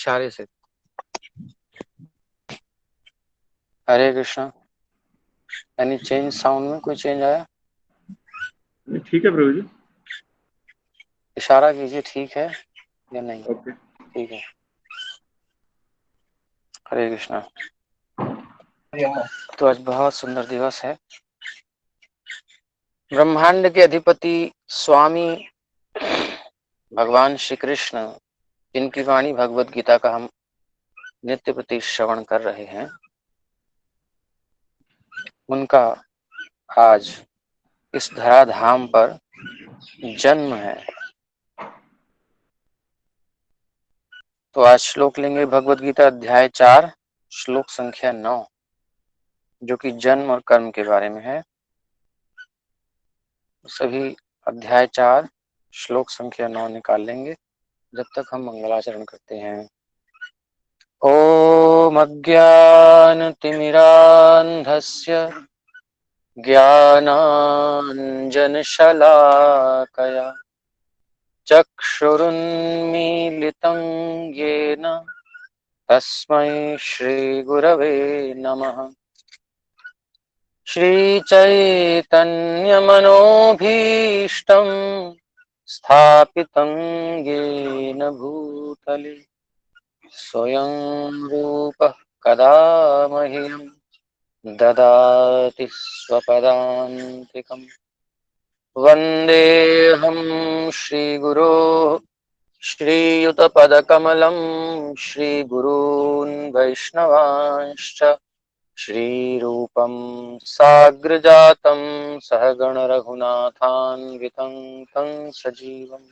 इशारे से। हरे Krishna. Any change sound में? कोई चेंज आया? ठीक है प्रभु जी। इशारा कीजिए, ठीक है या नहीं? ओके। ठीक है। हरे कृष्णा। तो आज बहुत सुंदर दिवस है। ब्रह्मांड के अधिपति स्वामी भगवान श्री कृष्ण, जिनकी वाणी भगवत गीता का हम नित्य प्रति श्रवण कर रहे हैं, उनका आज इस धराधाम पर जन्म है। तो आज श्लोक लेंगे भगवत गीता अध्याय 4 श्लोक संख्या 9, जो कि जन्म और कर्म के बारे में है। सभी अध्याय 4 श्लोक संख्या 9 निकाल लेंगे। जब तक हम मंगलाचरण करते हैं। ओम अज्ञानतिमिरान्धस्य ज्ञानाञ्जनशलाकया चक्षुरुन्मीलितं येन तस्मै श्रीगुरवे नमः। श्रीचैतन्यमनोभीष्टं स्थापितं येन भूतले स्वयं रूपः कदा मह्यं ददाति स्वपदान्तिकम्। वन्देऽहं श्रीगुरो श्रीयुतपदकमलं श्रीगुरून् वैष्णवांश्च श्रीरूपं साग्रजातं सहगण रघुनाथान्वितं तं सजीवम्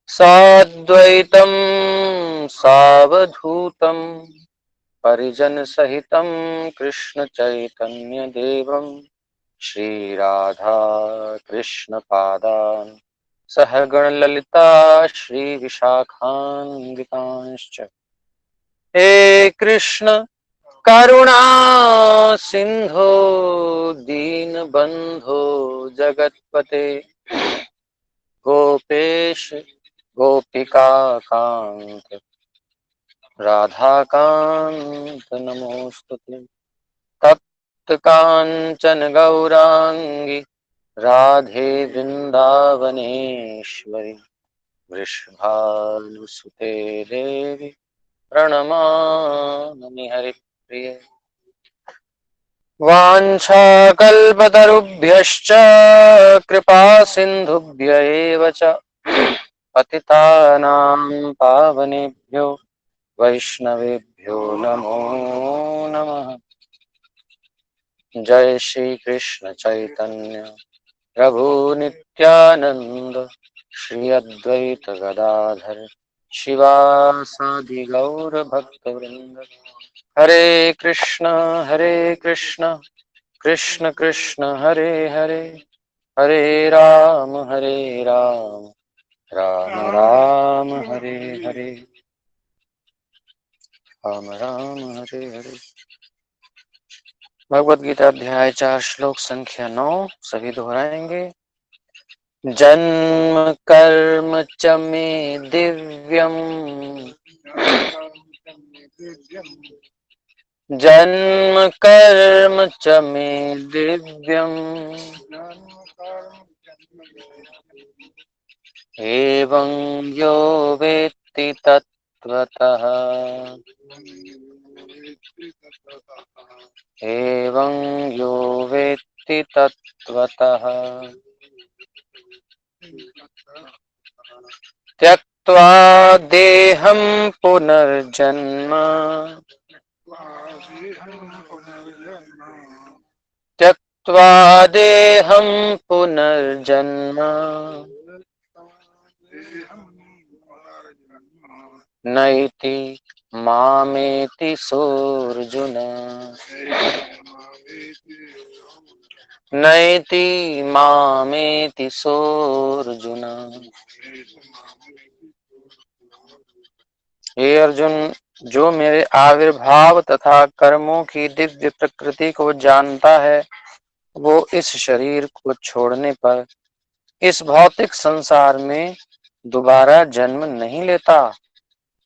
साद्वैतं सावधूतं परिजनसहितं कृष्णचैतन्यदेवं श्रीराधा कृष्णपादान् सहगणललिता श्रीविशाखान्वितांश्च। हे कृष्ण करुणा सिंधो दीनबंधो जगतपते गोपेश गोपिका कांत राधाकांत नमोस्तुते। तप्त कांचन गौरांगी राधे वृंदावनेश्वरी वृषभानुसुते देवी प्रणमामि हरिप्रिये। वाञ्छाकल्पतरुभ्यश्च कृपा सिन्धुभ्य एव च पतितानां पावनेभ्यो वैष्णवेभ्यो नमो नमः। जय श्री कृष्ण चैतन्य प्रभु नित्यानंद श्री अद्वैत गदाधर शिवासादि गौर भक्तवृंद। हरे कृष्ण कृष्ण कृष्ण हरे हरे, हरे राम राम राम हरे हरे, राम राम हरे हरे। भगवत गीता अध्याय 4 श्लोक संख्या 9 सभी दोहराएंगे। जन्म कर्म च मे दिव्यम्, जन्म कर्म च मे दिव्यम्, एवं यो वेत्ति तत्त्वतः, एवं यो वेत्ति तत्त्वतः त्यक्त्वा देहं पुनर्जन्म, त्यक्त्वा देहं पुनर्जन्म नैति मामेति सोऽर्जुन, नैति मामेति सोऽर्जुन। हे अर्जुन, जो मेरे आविर्भाव तथा कर्मों की दिव्य प्रकृति को जानता है, वो इस शरीर को छोड़ने पर इस भौतिक संसार में दोबारा जन्म नहीं लेता,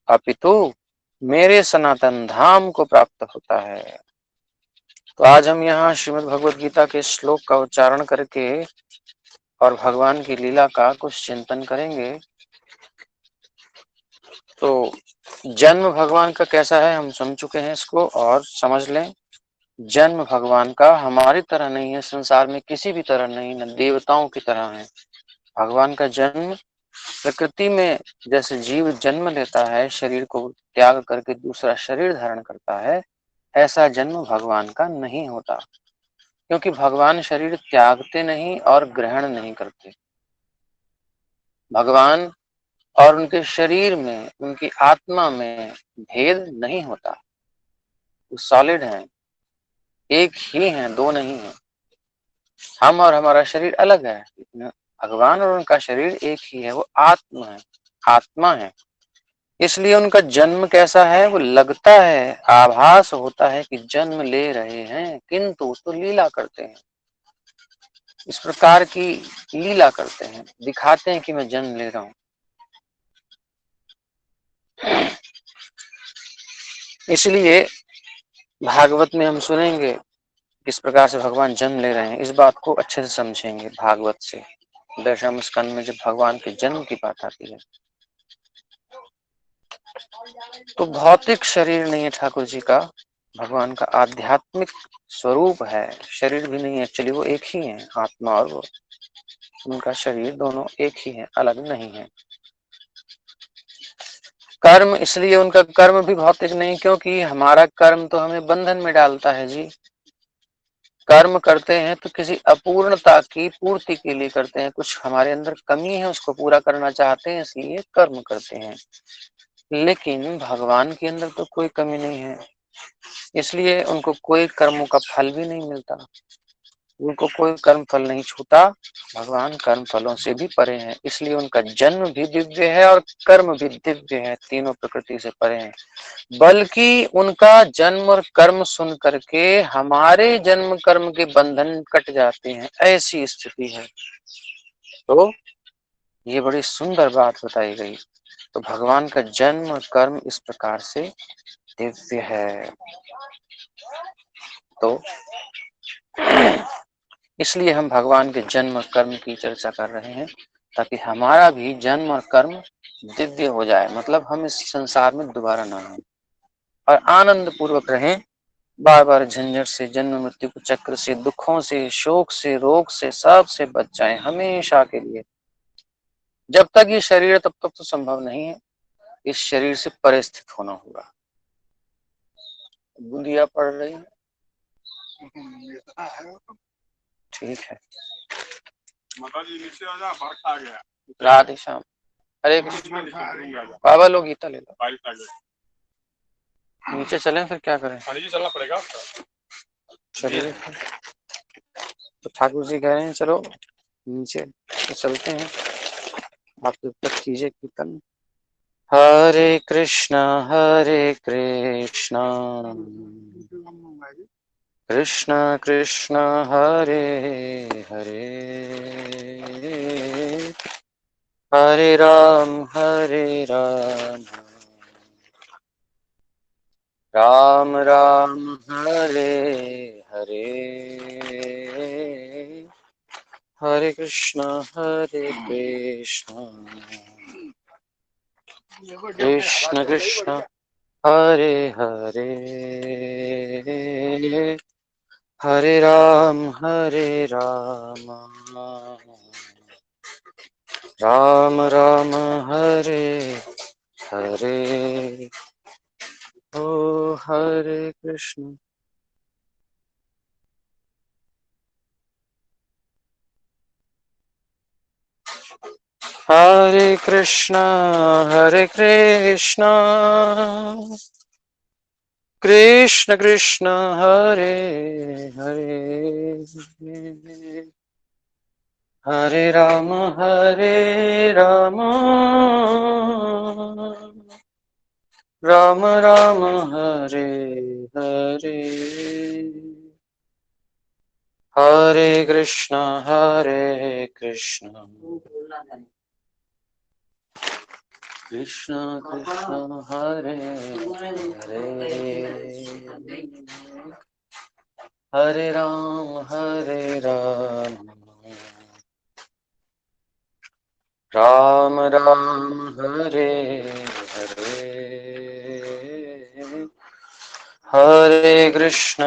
अपितु मेरे सनातन धाम को प्राप्त होता है। तो आज हम यहाँ श्रीमद् भगवद गीता के श्लोक का उच्चारण करके और भगवान की लीला का कुछ चिंतन करेंगे। तो जन्म भगवान का कैसा है हम समझ चुके हैं इसको, और समझ लें जन्म भगवान का हमारी तरह नहीं है, संसार में किसी भी तरह नहीं, न देवताओं की तरह है। भगवान का जन्म प्रकृति में जैसे जीव जन्म लेता है, शरीर को त्याग करके दूसरा शरीर धारण करता है, ऐसा जन्म भगवान का नहीं होता, क्योंकि भगवान शरीर त्यागते नहीं और ग्रहण नहीं करते। भगवान और उनके शरीर में, उनकी आत्मा में भेद नहीं होता, वो सॉलिड है, एक ही है, दो नहीं है। हम और हमारा शरीर अलग है, भगवान और उनका शरीर एक ही है, वो आत्मा है, आत्मा है। इसलिए उनका जन्म कैसा है, वो लगता है, आभास होता है कि जन्म ले रहे हैं, किंतु तो लीला करते हैं, इस प्रकार की लीला करते हैं, दिखाते हैं कि मैं जन्म ले रहा हूं। इसलिए भागवत में हम सुनेंगे किस प्रकार से भगवान जन्म ले रहे हैं, इस बात को अच्छे से समझेंगे भागवत से। दशम स्कंद में जब भगवान के जन्म की बात आती है, तो भौतिक शरीर नहीं है ठाकुर जी का, भगवान का आध्यात्मिक स्वरूप है, शरीर भी नहीं है, एक्चुअली वो एक ही है, आत्मा और वो, उनका शरीर दोनों एक ही है, अलग नहीं है। कर्म, इसलिए उनका कर्म भी भौतिक नहीं, क्योंकि हमारा कर्म तो हमें बंधन में डालता है जी। कर्म करते हैं तो किसी अपूर्णता की पूर्ति के लिए करते हैं, कुछ हमारे अंदर कमी है उसको पूरा करना चाहते हैं, इसलिए कर्म करते हैं। लेकिन भगवान के अंदर तो कोई कमी नहीं है, इसलिए उनको कोई कर्मों का फल भी नहीं मिलता, उनको कोई कर्म फल नहीं छूटा, भगवान कर्म फलों से भी परे हैं, इसलिए उनका जन्म भी दिव्य है और कर्म भी दिव्य है, तीनों प्रकृति से परे हैं। बल्कि उनका जन्म और कर्म सुन करके हमारे जन्म कर्म के बंधन कट जाते हैं, ऐसी स्थिति है। तो ये बड़ी सुंदर बात बताई गई। तो भगवान का जन्म और कर्म इस प्रकार से दिव्य है। तो इसलिए हम भगवान के जन्म और कर्म की चर्चा कर रहे हैं, ताकि हमारा भी जन्म और कर्म दिव्य हो जाए, मतलब हम इस संसार में दोबारा ना आए और आनंद पूर्वक रहें, बार बार झंझट से, जन्म मृत्यु के चक्र से, दुखों से, शोक से, रोग से, सब से बच जाएं हमेशा के लिए। जब तक ये शरीर है तब तक तो संभव नहीं है, इस शरीर से परिस्थित होना होगा। बुंदिया पड़ रही है, ठीक है। राधे श्याम, हरे कृष्ण। बाबा लोग गीता ले लो, नीचे चलें फिर क्या करें, चलना पड़ेगा। चलिए, तो ठाकुर जी कह रहे हैं चलो नीचे तो चलते हैं, आप जब तक कीजिए कीर्तन। हरे कृष्णा कृष्णा कृष्णा हरे हरे, हरे राम राम राम हरे हरे, हरे कृष्णा कृष्ण कृष्ण हरे हरे, हरे राम राम राम हरे हरे। ओ हरे कृष्ण। हरे कृष्णा कृष्ण कृष्ण हरे हरे, हरे राम राम राम हरे हरे, हरे कृष्ण कृष्ण कृष्ण हरे हरे, हरे राम राम राम हरे हरे, हरे कृष्ण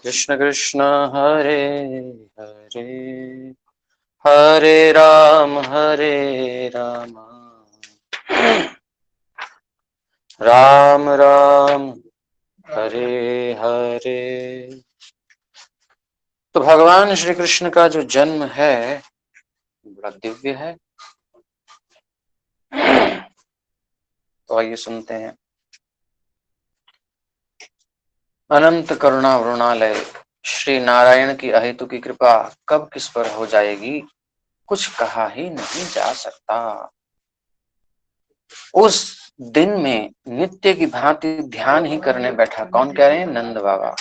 कृष्ण कृष्ण हरे हरे, हरे राम राम राम हरे हरे। तो भगवान श्री कृष्ण का जो जन्म है बड़ा दिव्य है। तो आइए सुनते हैं। अनंत करुणा वरुणालय श्री नारायण की अहेतु की कृपा कब किस पर हो जाएगी, कुछ कहा ही नहीं जा सकता। उस दिन में नित्य की भांति ध्यान ही करने बैठा, कौन कह रहे हैं? नंद बाबा।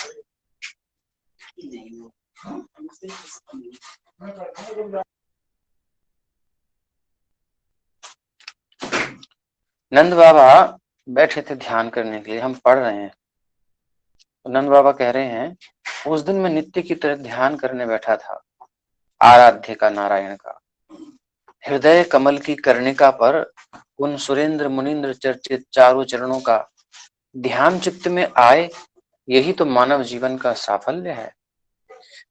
नंद बाबा बैठे थे ध्यान करने के लिए, हम पढ़ रहे हैं। तो नंद बाबा कह रहे हैं उस दिन मैं नित्य की तरह ध्यान करने बैठा था, आराध्य का नारायण का। हृदय कमल की कर्णिका पर उन सुरेंद्र मुनीन्द्र चर्चित चारों चरणों का ध्यान चित्त में आए, यही तो मानव जीवन का साफल्य है।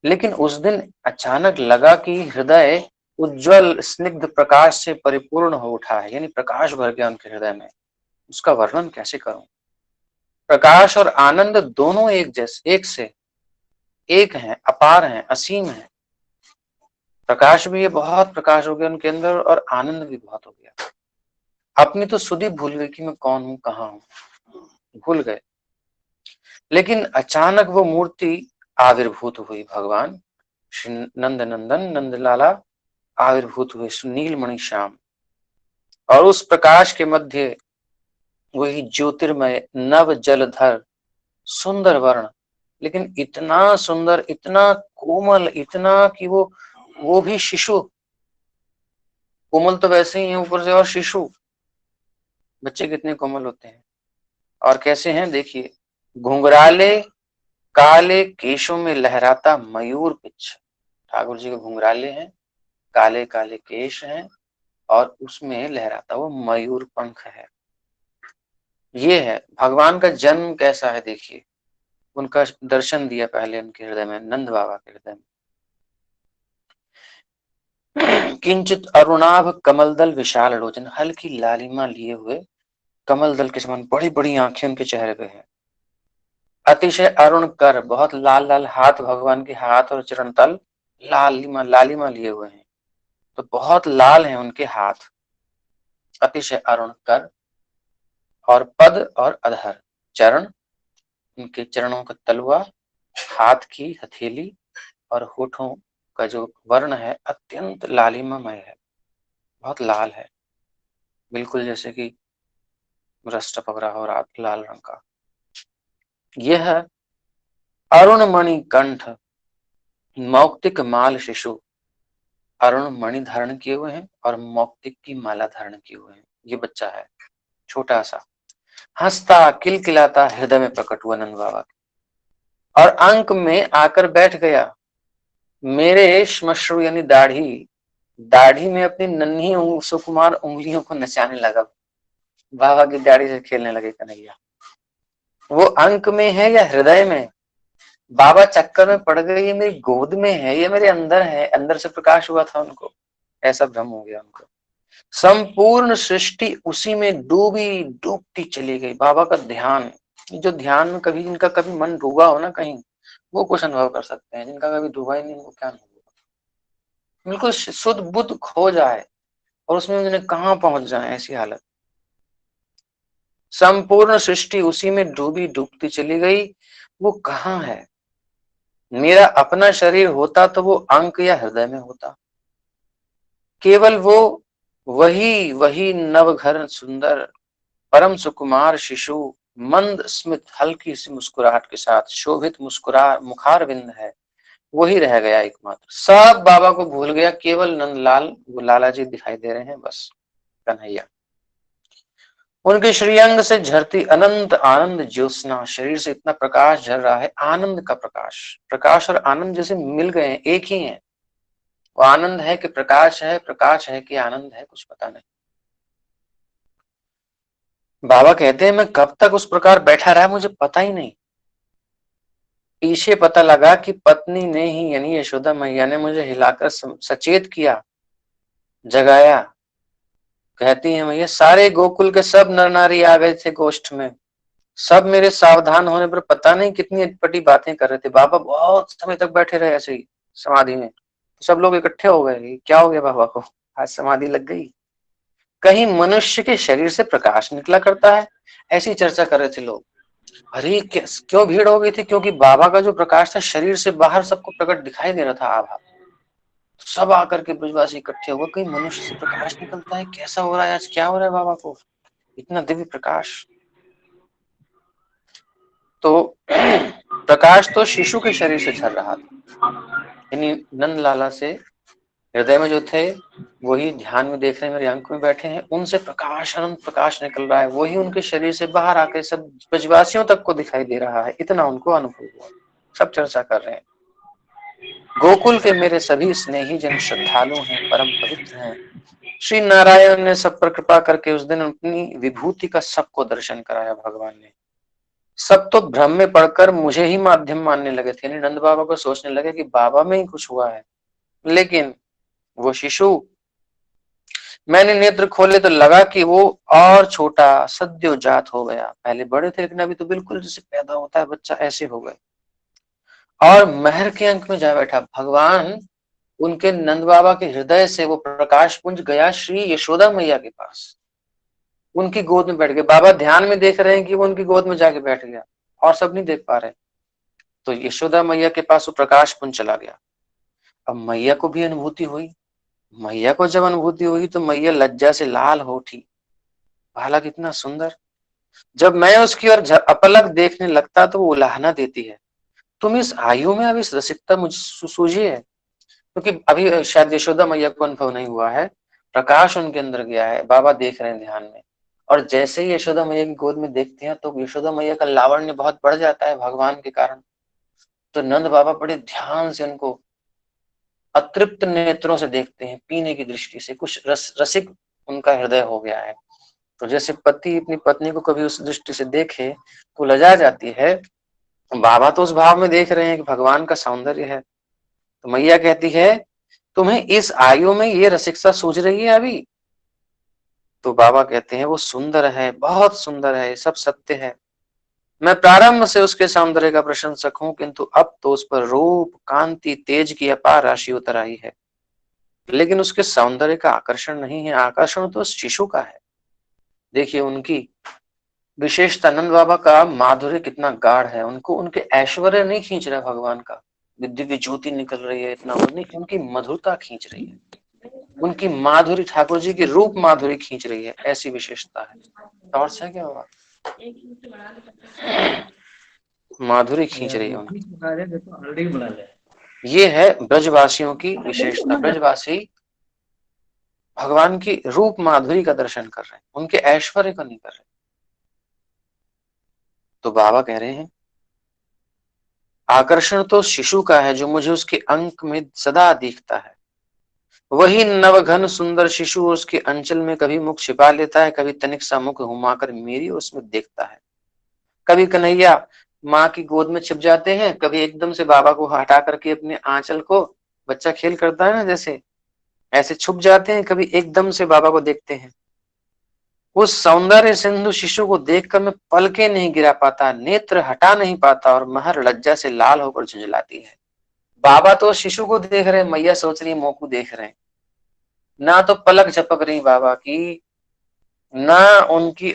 लेकिन उस दिन अचानक लगा कि हृदय उज्जवल स्निग्ध प्रकाश से परिपूर्ण हो उठा है, यानी प्रकाश भर गया उनके हृदय में। उसका वर्णन कैसे करूं? प्रकाश और आनंद दोनों एक जैसे, एक हैं, अपार हैं, असीम हैं। प्रकाश भी, ये बहुत प्रकाश हो गया उनके अंदर, और आनंद भी बहुत हो गया। अपनी तो सुधि भूल गई कि मैं कौन हूं, कहां हूं, भूल गए। लेकिन अचानक वो मूर्ति आविर्भूत हुई, भगवान श्री नंद नंदन नंदलाला आविर्भूत हुए, नीलमणि श्याम। और उस प्रकाश के मध्य वही ज्योतिर्मय नव जलधर सुंदर वर्ण, लेकिन इतना सुंदर, इतना कोमल, इतना कि वो भी शिशु। कोमल तो वैसे ही है ऊपर से, और शिशु। बच्चे कितने कोमल होते हैं और कैसे हैं, देखिए। घुंघराले काले केशों में लहराता मयूर पिच्छ। ठाकुर जी के घुंघराले हैं, काले काले केश हैं, और उसमें लहराता वो मयूर पंख है। ये है भगवान का जन्म कैसा है, देखिए। उनका दर्शन दिया पहले उनके हृदय में, नंद बाबा के हृदय में। किंचित अरुणाभ कमल दल विशाल लोचन, हल्की लालिमा लिए हुए कमल दल के समान बड़ी बड़ी आंखें उनके चेहरे पे है। अतिशय अरुण कर, बहुत लाल लाल हाथ, भगवान के हाथ और चरण तल लालिमा लालिमा लिए हुए हैं। तो बहुत लाल हैं उनके हाथ। अतिशय अरुण कर, और पद और अधर, चरण, उनके चरणों का तलवा, हाथ की हथेली और होठों का जो वर्ण है अत्यंत लालिमामय है, बहुत लाल है, बिल्कुल जैसे कि रस टपक रहा हो लाल रंग का। यह अरुण मणि कंठ मौक्तिक माल शिशु, अरुण मणि धारण किए हुए हैं और मौक्तिक की माला धारण किए हुए हैं। ये बच्चा है छोटा सा, हंसता किलकिलाता हृदय में प्रकट हुआ नंद बाबा, और अंक में आकर बैठ गया। मेरे श्मश्रु यानी दाढ़ी, दाढ़ी में अपनी नन्ही सुकुमार उंगलियों को नचाने लगा। बाबा की दाढ़ी से खेलने लगे कन्हैया। वो अंक में है या हृदय में? बाबा चक्कर में पड़ गए, ये मेरी गोद में है, ये मेरे अंदर है, अंदर से प्रकाश हुआ था उनको, ऐसा भ्रम हो गया उनको। संपूर्ण सृष्टि उसी में डूबी डूबती चली गई। बाबा का ध्यान, जो ध्यान में कभी जिनका कभी मन डूबा हो ना कहीं, वो कुछ अनुभव कर सकते हैं। जिनका कभी डूबा ही नहीं, वो क्या अनुभव? बिल्कुल शुद्ध बुद्ध खो जाए और उसमें उन्हें कहां पहुंच जाए, ऐसी हालत। संपूर्ण सृष्टि उसी में डूबी डूबती चली गई, वो कहां है? मेरा अपना शरीर होता तो वो अंक या हृदय में होता। केवल वो वही वही नवघर सुंदर परम सुकुमार शिशु, मंद स्मित हल्की सी मुस्कुराहट के साथ शोभित मुस्कुरा मुखार विंद है, वही रह गया एकमात्र। सब बाबा को भूल गया, केवल नंदलाल, वो लाला जी दिखाई दे रहे हैं, बस कन्हैया। उनके श्रीअंग से झरती अनंत आनंद ज्योत्सना, शरीर से इतना प्रकाश झर रहा है, आनंद का प्रकाश। प्रकाश और आनंद जैसे मिल गए हैं, एक ही है। वो आनंद है कि प्रकाश है, प्रकाश है कि आनंद है, कुछ पता नहीं। बाबा कहते हैं मैं कब तक उस प्रकार बैठा रहा मुझे पता ही नहीं। पीछे पता लगा कि पत्नी ने ही यानी यशोदा मैया ने मुझे हिलाकर सचेत किया, जगाया। कहती है मैया सारे गोकुल के सब नर नारी आ गए थे गोष्ठ में। सब मेरे सावधान होने पर पता नहीं कितनी अटपटी बातें कर रहे थे। बाबा बहुत समय तक बैठे रहे ऐसे ही समाधि में। सब लोग इकट्ठे हो गए, क्या हो गया बाबा को, आज समाधि लग गई, कहीं मनुष्य के शरीर से प्रकाश निकला करता है, ऐसी चर्चा कर रहे थे लोग। अरे क्यों भीड़ हो गई थी, क्योंकि बाबा का जो प्रकाश था शरीर से बाहर सबको प्रकट दिखाई दे रहा था आभा। सब आकर के ब्रजवासी इकट्ठे हो गए, कहीं मनुष्य से प्रकाश निकलता है, कैसा हो रहा है आज, क्या हो रहा है बाबा को, इतना दिव्य प्रकाश। तो प्रकाश तो शिशु के शरीर से झर रहा था, यानी नंद लाला से हृदय में जो थे वही ध्यान में देख रहे हैं, मेरे अंक में बैठे हैं, उनसे प्रकाश, अनंत प्रकाश निकल रहा है, वही उनके शरीर से बाहर आके सब ब्रजवासियों तक को दिखाई दे रहा है, इतना उनको अनुभव हुआ। सब चर्चा कर रहे हैं, गोकुल के मेरे सभी स्नेही जन श्रद्धालु हैं, परम पवित्र हैं। श्री नारायण ने सब पर कृपा करके उस दिन अपनी विभूति का सबको दर्शन कराया। भगवान ने सब तो भ्रम में पड़कर मुझे ही माध्यम मानने लगे थे, नंद बाबा को सोचने लगे कि बाबा में ही कुछ हुआ है। लेकिन वो शिशु, मैंने नेत्र खोले तो लगा कि वो और छोटा सद्योजात हो गया। पहले बड़े थे लेकिन अभी तो बिल्कुल जैसे पैदा होता है बच्चा ऐसे हो गए, और महर के अंक में जा बैठा। भगवान उनके नंद बाबा के हृदय से वो प्रकाश पुंज गया श्री यशोदा मैया के पास, उनकी गोद में बैठ गए। बाबा ध्यान में देख रहे हैं कि वो उनकी गोद में जाके बैठ गया, और सब नहीं देख पा रहे। तो यशोदा मैया के पास वो प्रकाश पुंज चला गया। अब मैया को भी अनुभूति हुई। मैया को जब अनुभूति हुई तो मैया लज्जा से लाल हो उठी। बालक इतना सुंदर, जब मैं उसकी ओर अपलक देखने लगता तो वो उलाहना देती है, तुम इस आयु में अब इस रसिकता मुझे सूझी है। क्योंकि अभी शायद यशोदा मैया को अनुभव नहीं हुआ है, प्रकाश उनके अंदर गया है, बाबा देख रहे हैं ध्यान में। और जैसे ही यशोदा मैया की गोद में देखते हैं तो यशोदा मैया का लावण्य बहुत बढ़ जाता है भगवान के कारण। तो नंद बाबा बड़े ध्यान से उनको अतृप्त नेत्रों से देखते हैं, पीने की दृष्टि से, कुछ रसिक उनका हृदय हो गया है। तो जैसे पति अपनी पत्नी को कभी उस दृष्टि से देखे तो लजा जाती है, बाबा तो उस भाव में देख रहे हैं कि भगवान का सौंदर्य है। तो मैया कहती है तुम्हें इस आयु में ये रसिकता सूझ रही है अभी। तो बाबा कहते हैं वो सुंदर है, बहुत सुंदर है, सब सत्य है। मैं प्रारंभ से उसके सौंदर्य का प्रशंसक हूं, किंतु अब तो उस पर रूप, कांति, तेज की अपार राशि उतर आई है। लेकिन उसके सौंदर्य का आकर्षण नहीं है, आकर्षण तो उस शिशु का है। देखिए उनकी विशेषता, नंद बाबा का माधुर्य कितना गाढ़ है। उनको उनके ऐश्वर्य नहीं खींच रहा भगवान का, विद्युत की ज्योति निकल रही है इतना, नहीं, उनकी मधुरता खींच रही है, उनकी माधुरी, ठाकुर जी की रूप माधुरी खींच रही है, ऐसी विशेषता है। और से क्या होगा, माधुरी खींच रही है उनकी। ये है ब्रजवासियों की विशेषता। ब्रजवासी भगवान की रूप माधुरी का दर्शन कर रहे हैं, उनके ऐश्वर्य का नहीं कर रहे। तो बाबा कह रहे हैं आकर्षण तो शिशु का है जो मुझे उसके अंक में सदा दिखता है। वही नवघन सुंदर शिशु उसके अंचल में कभी मुख छिपा लेता है, कभी तनिक सा मुख घुमाकर मेरी उसमें देखता है। कभी कन्हैया माँ की गोद में छिप जाते हैं, कभी एकदम से बाबा को हटा करके अपने आंचल को, बच्चा खेल करता है ना जैसे, ऐसे छुप जाते हैं, कभी एकदम से बाबा को देखते हैं। उस सौंदर्य सिंधु शिशु को देखकर मैं पलके नहीं गिरा पाता, नेत्र हटा नहीं पाता, और महर लज्जा से लाल होकर झुंझलाती है। बाबा तो शिशु को देख रहे हैं, मैया सोच रही मोकू देख रहे हैं, ना तो पलक झपक रही बाबा की, ना उनकी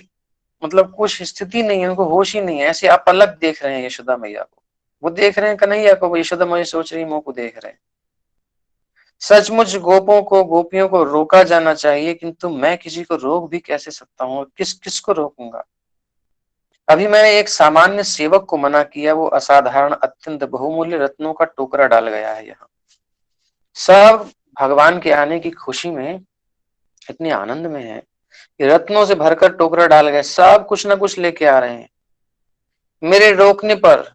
मतलब कुछ स्थिति नहीं है, उनको होश ही नहीं है, ऐसे अपलक देख रहे हैं यशोदा मैया को। वो देख रहे हैं कन्हैया को, यशोदा मैया सोच रही मोकू देख रहे हैं। सचमुच गोपों को, गोपियों को रोका जाना चाहिए, किंतु मैं किसी को रोक भी कैसे सकता हूँ, किस किस को रोकूंगा। अभी मैंने एक सामान्य सेवक को मना किया, वो असाधारण अत्यंत बहुमूल्य रत्नों का टोकरा डाल गया है यहाँ। सब भगवान के आने की खुशी में इतने आनंद में है कि रत्नों से भरकर टोकरा डाल गए, सब कुछ ना कुछ लेके आ रहे हैं। मेरे रोकने पर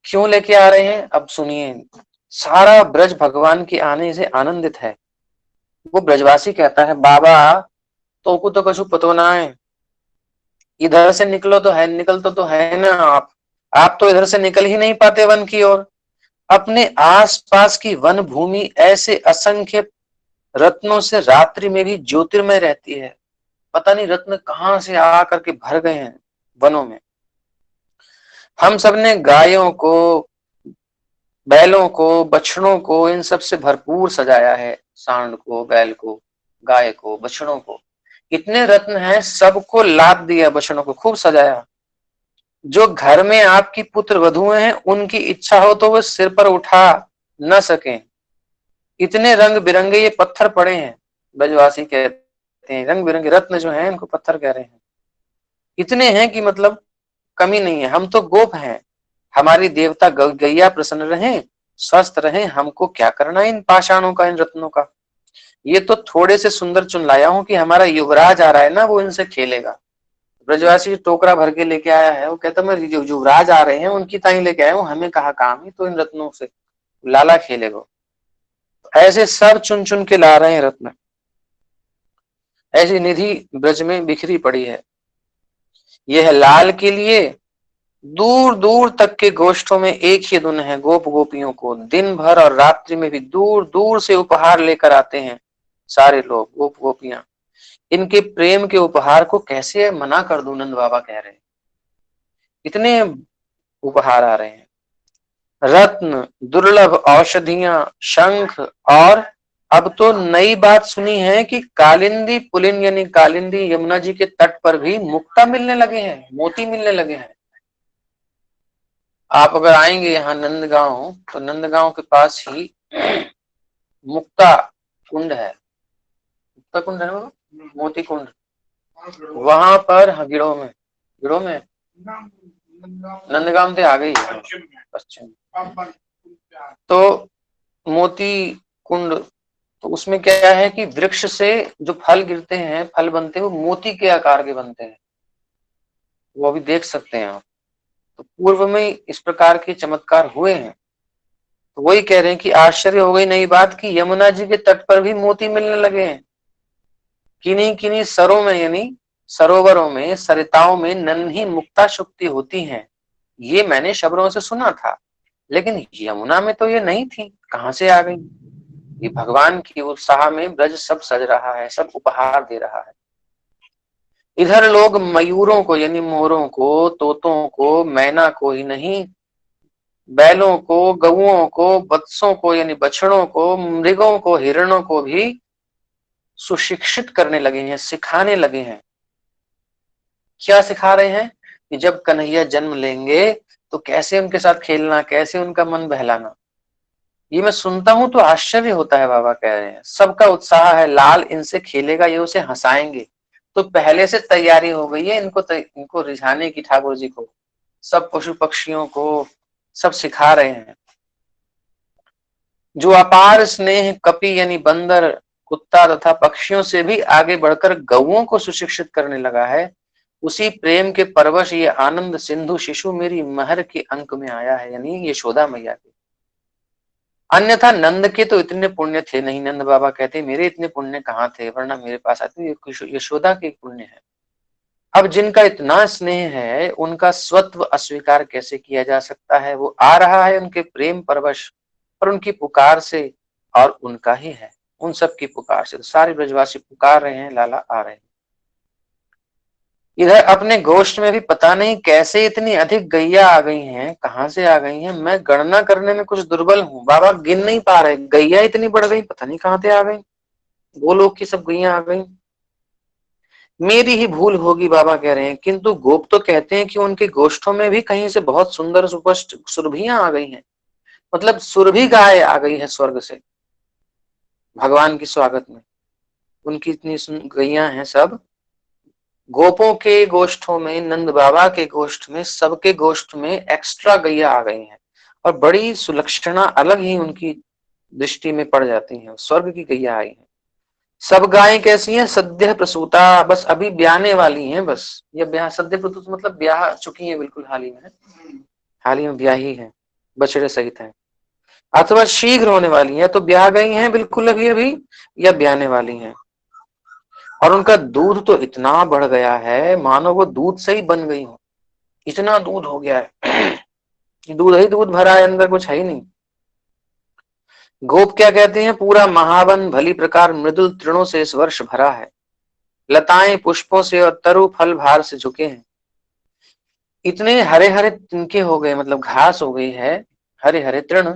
क्यों लेके आ रहे हैं, अब सुनिए। सारा ब्रज भगवान के आने से आनंदित है। वो ब्रजवासी कहता है, बाबा तोकू तो कछु पतो ना है, इधर से निकलो तो है, निकलते तो है ना आप तो इधर से निकल ही नहीं पाते वन की ओर। अपने आसपास की वन भूमि ऐसे असंख्य रत्नों से रात्रि में भी ज्योतिर्मय रहती है। पता नहीं रत्न कहां से आकर के भर गए हैं वनों में। हम सबने गायों को, बैलों को, बछड़ों को, इन सब से भरपूर सजाया है। सांड को, बैल को, गाय को, बछड़ों को, इतने रत्न हैं, सबको लाद दिया, बछड़ों को खूब सजाया। जो घर में आपकी पुत्र वधुएं हैं, उनकी इच्छा हो तो वो सिर पर उठा न सके, इतने रंग बिरंगे ये पत्थर पड़े हैं। ब्रजवासी कहते हैं रंग बिरंगे रत्न जो हैं इनको पत्थर कह रहे हैं। इतने हैं कि मतलब कमी नहीं है। हम तो गोप हैं, हमारी देवता गैया प्रसन्न रहे, स्वस्थ रहे, हमको क्या करना इन पाषाणों का, इन रत्नों का। ये तो थोड़े से सुंदर चुन लाया हूं कि हमारा युवराज आ रहा है ना, वो इनसे खेलेगा। ब्रजवासी टोकरा भर के लेके आया है, वो कहता मैं युवराज आ रहे हैं उनकी ताई लेके आया हूँ, हमें कहा काम ही तो इन रत्नों से लाला खेलेगा। ऐसे सब चुन चुन के ला रहे हैं रत्न। ऐसी निधि ब्रज में बिखरी पड़ी है। यह लाल के लिए दूर दूर तक के गोष्ठों में एक ही धुन है। गोप गोपियों को दिन भर और रात्रि में भी दूर दूर से उपहार लेकर आते हैं सारे लोग, गोप गोपियां। इनके प्रेम के उपहार को कैसे मना कर दूं, नंद बाबा कह रहे हैं। इतने उपहार आ रहे हैं, रत्न, दुर्लभ औषधियां, शंख, और अब तो नई बात सुनी है कि कालिंदी पुलिन यानी कालिंदी यमुना जी के तट पर भी मुक्ता मिलने लगे हैं, मोती मिलने लगे हैं। आप अगर आएंगे यहाँ नंदगांव, तो नंदगांव के पास ही मुक्ता कुंड है। मुक्ता कुंड है ना, मोती कुंड, वहां पर, हाँ, गिड़ो में नंदगांव से आ गई पश्चिम। तो मोती कुंड, तो उसमें क्या है कि वृक्ष से जो फल गिरते हैं, फल बनते हैं, वो मोती के आकार के बनते हैं। वो अभी देख सकते हैं आप। तो पूर्व में इस प्रकार के चमत्कार हुए हैं। तो वही कह रहे हैं कि आश्चर्य हो गई नई बात कि यमुना जी के तट पर भी मोती मिलने लगे हैं। किन्हीं किन्हीं सरों में यानी सरोवरों में, सरिताओं में नन्ही मुक्ता शुक्ति होती है, ये मैंने शबरों से सुना था। लेकिन यमुना में तो ये नहीं थी, कहां से आ गई। ये भगवान की उत्साह में ब्रज सब सज रहा है, सब उपहार दे रहा है। इधर लोग मयूरों को यानी मोरों को, तोतों को, मैना को ही नहीं, बैलों को, गऊओं को, वत्सों को यानी बछड़ों को, मृगों को, हिरणों को भी सुशिक्षित करने लगे हैं, सिखाने लगे हैं। क्या सिखा रहे हैं कि जब कन्हैया जन्म लेंगे तो कैसे उनके साथ खेलना, कैसे उनका मन बहलाना। ये मैं सुनता हूं तो आश्चर्य होता है। बाबा कह रहे हैं सबका उत्साह है, लाल इनसे खेलेगा, ये उसे हंसाएंगे। तो पहले से तैयारी हो गई है इनको रिझाने की, ठाकुर जी को, सब पशु पक्षियों को सब सिखा रहे हैं। जो अपार स्नेह कपि यानी बंदर, कुत्ता तथा पक्षियों से भी आगे बढ़कर गौओं को सुशिक्षित करने लगा है, उसी प्रेम के परवश ये आनंद सिंधु शिशु मेरी महर के अंक में आया है, यानी यशोदा मैया के। अन्यथा नंद के तो इतने पुण्य थे नहीं। नंद बाबा कहते मेरे इतने पुण्य कहाँ थे, वरना मेरे पास आते। यशोदा के पुण्य है। अब जिनका इतना स्नेह है, उनका स्वत्व अस्वीकार कैसे किया जा सकता है। वो आ रहा है उनके प्रेम परवश, और उनकी पुकार से, और उनका ही है, उन सब की पुकार से। तो सारे ब्रजवासी पुकार रहे हैं, लाला आ रहे हैं। इधर अपने गोष्ठ में भी पता नहीं कैसे इतनी अधिक गैया आ गई हैं, कहां से आ गई हैं। मैं गणना करने में कुछ दुर्बल हूं, बाबा गिन नहीं पा रहे। गैया इतनी बढ़ गई, पता नहीं कहां से आ गई। गोलोक की सब गैया आ गई। मेरी ही भूल होगी, बाबा कह रहे हैं। किंतु गोप तो कहते हैं कि उनके गोष्ठों में भी कहीं से बहुत सुंदर सुपष्ट सुरभियां आ गई हैं। मतलब सुरभि गाय आ गई है स्वर्ग से भगवान के स्वागत में। उनकी इतनी गैया हैं सब। गोपों के गोष्ठों में, नंद बाबा के गोष्ठ में, सबके गोष्ठ में एक्स्ट्रा गैया आ गई हैं और बड़ी सुलक्षणा अलग ही उनकी दृष्टि में पड़ जाती हैं। स्वर्ग की गैया आई है। सब गायें कैसी हैं? सद्य प्रसूता, बस अभी ब्याने वाली हैं। बस ये ब्याह, सद्य प्रसूत मतलब ब्याह चुकी है, बिल्कुल हाल ही में, हाल ही में ब्याही है, बछड़े सहित है। अथवा शीघ्र होने वाली है, तो ब्याह गई हैं बिल्कुल अभी अभी, या ब्याने वाली हैं। और उनका दूध तो इतना बढ़ गया है मानो वो दूध से ही बन गई हो, इतना दूध हो गया है। दूध ही दूध भरा है, अंदर कुछ है ही नहीं। गोप क्या कहते हैं? पूरा महावन भली प्रकार मृदुल तृणों से इस वर्ष भरा है। लताएं पुष्पों से और तरु फल भार से झुके हैं। इतने हरे हरे तिनके हो गए, मतलब घास हो गई है, हरे हरे तृण,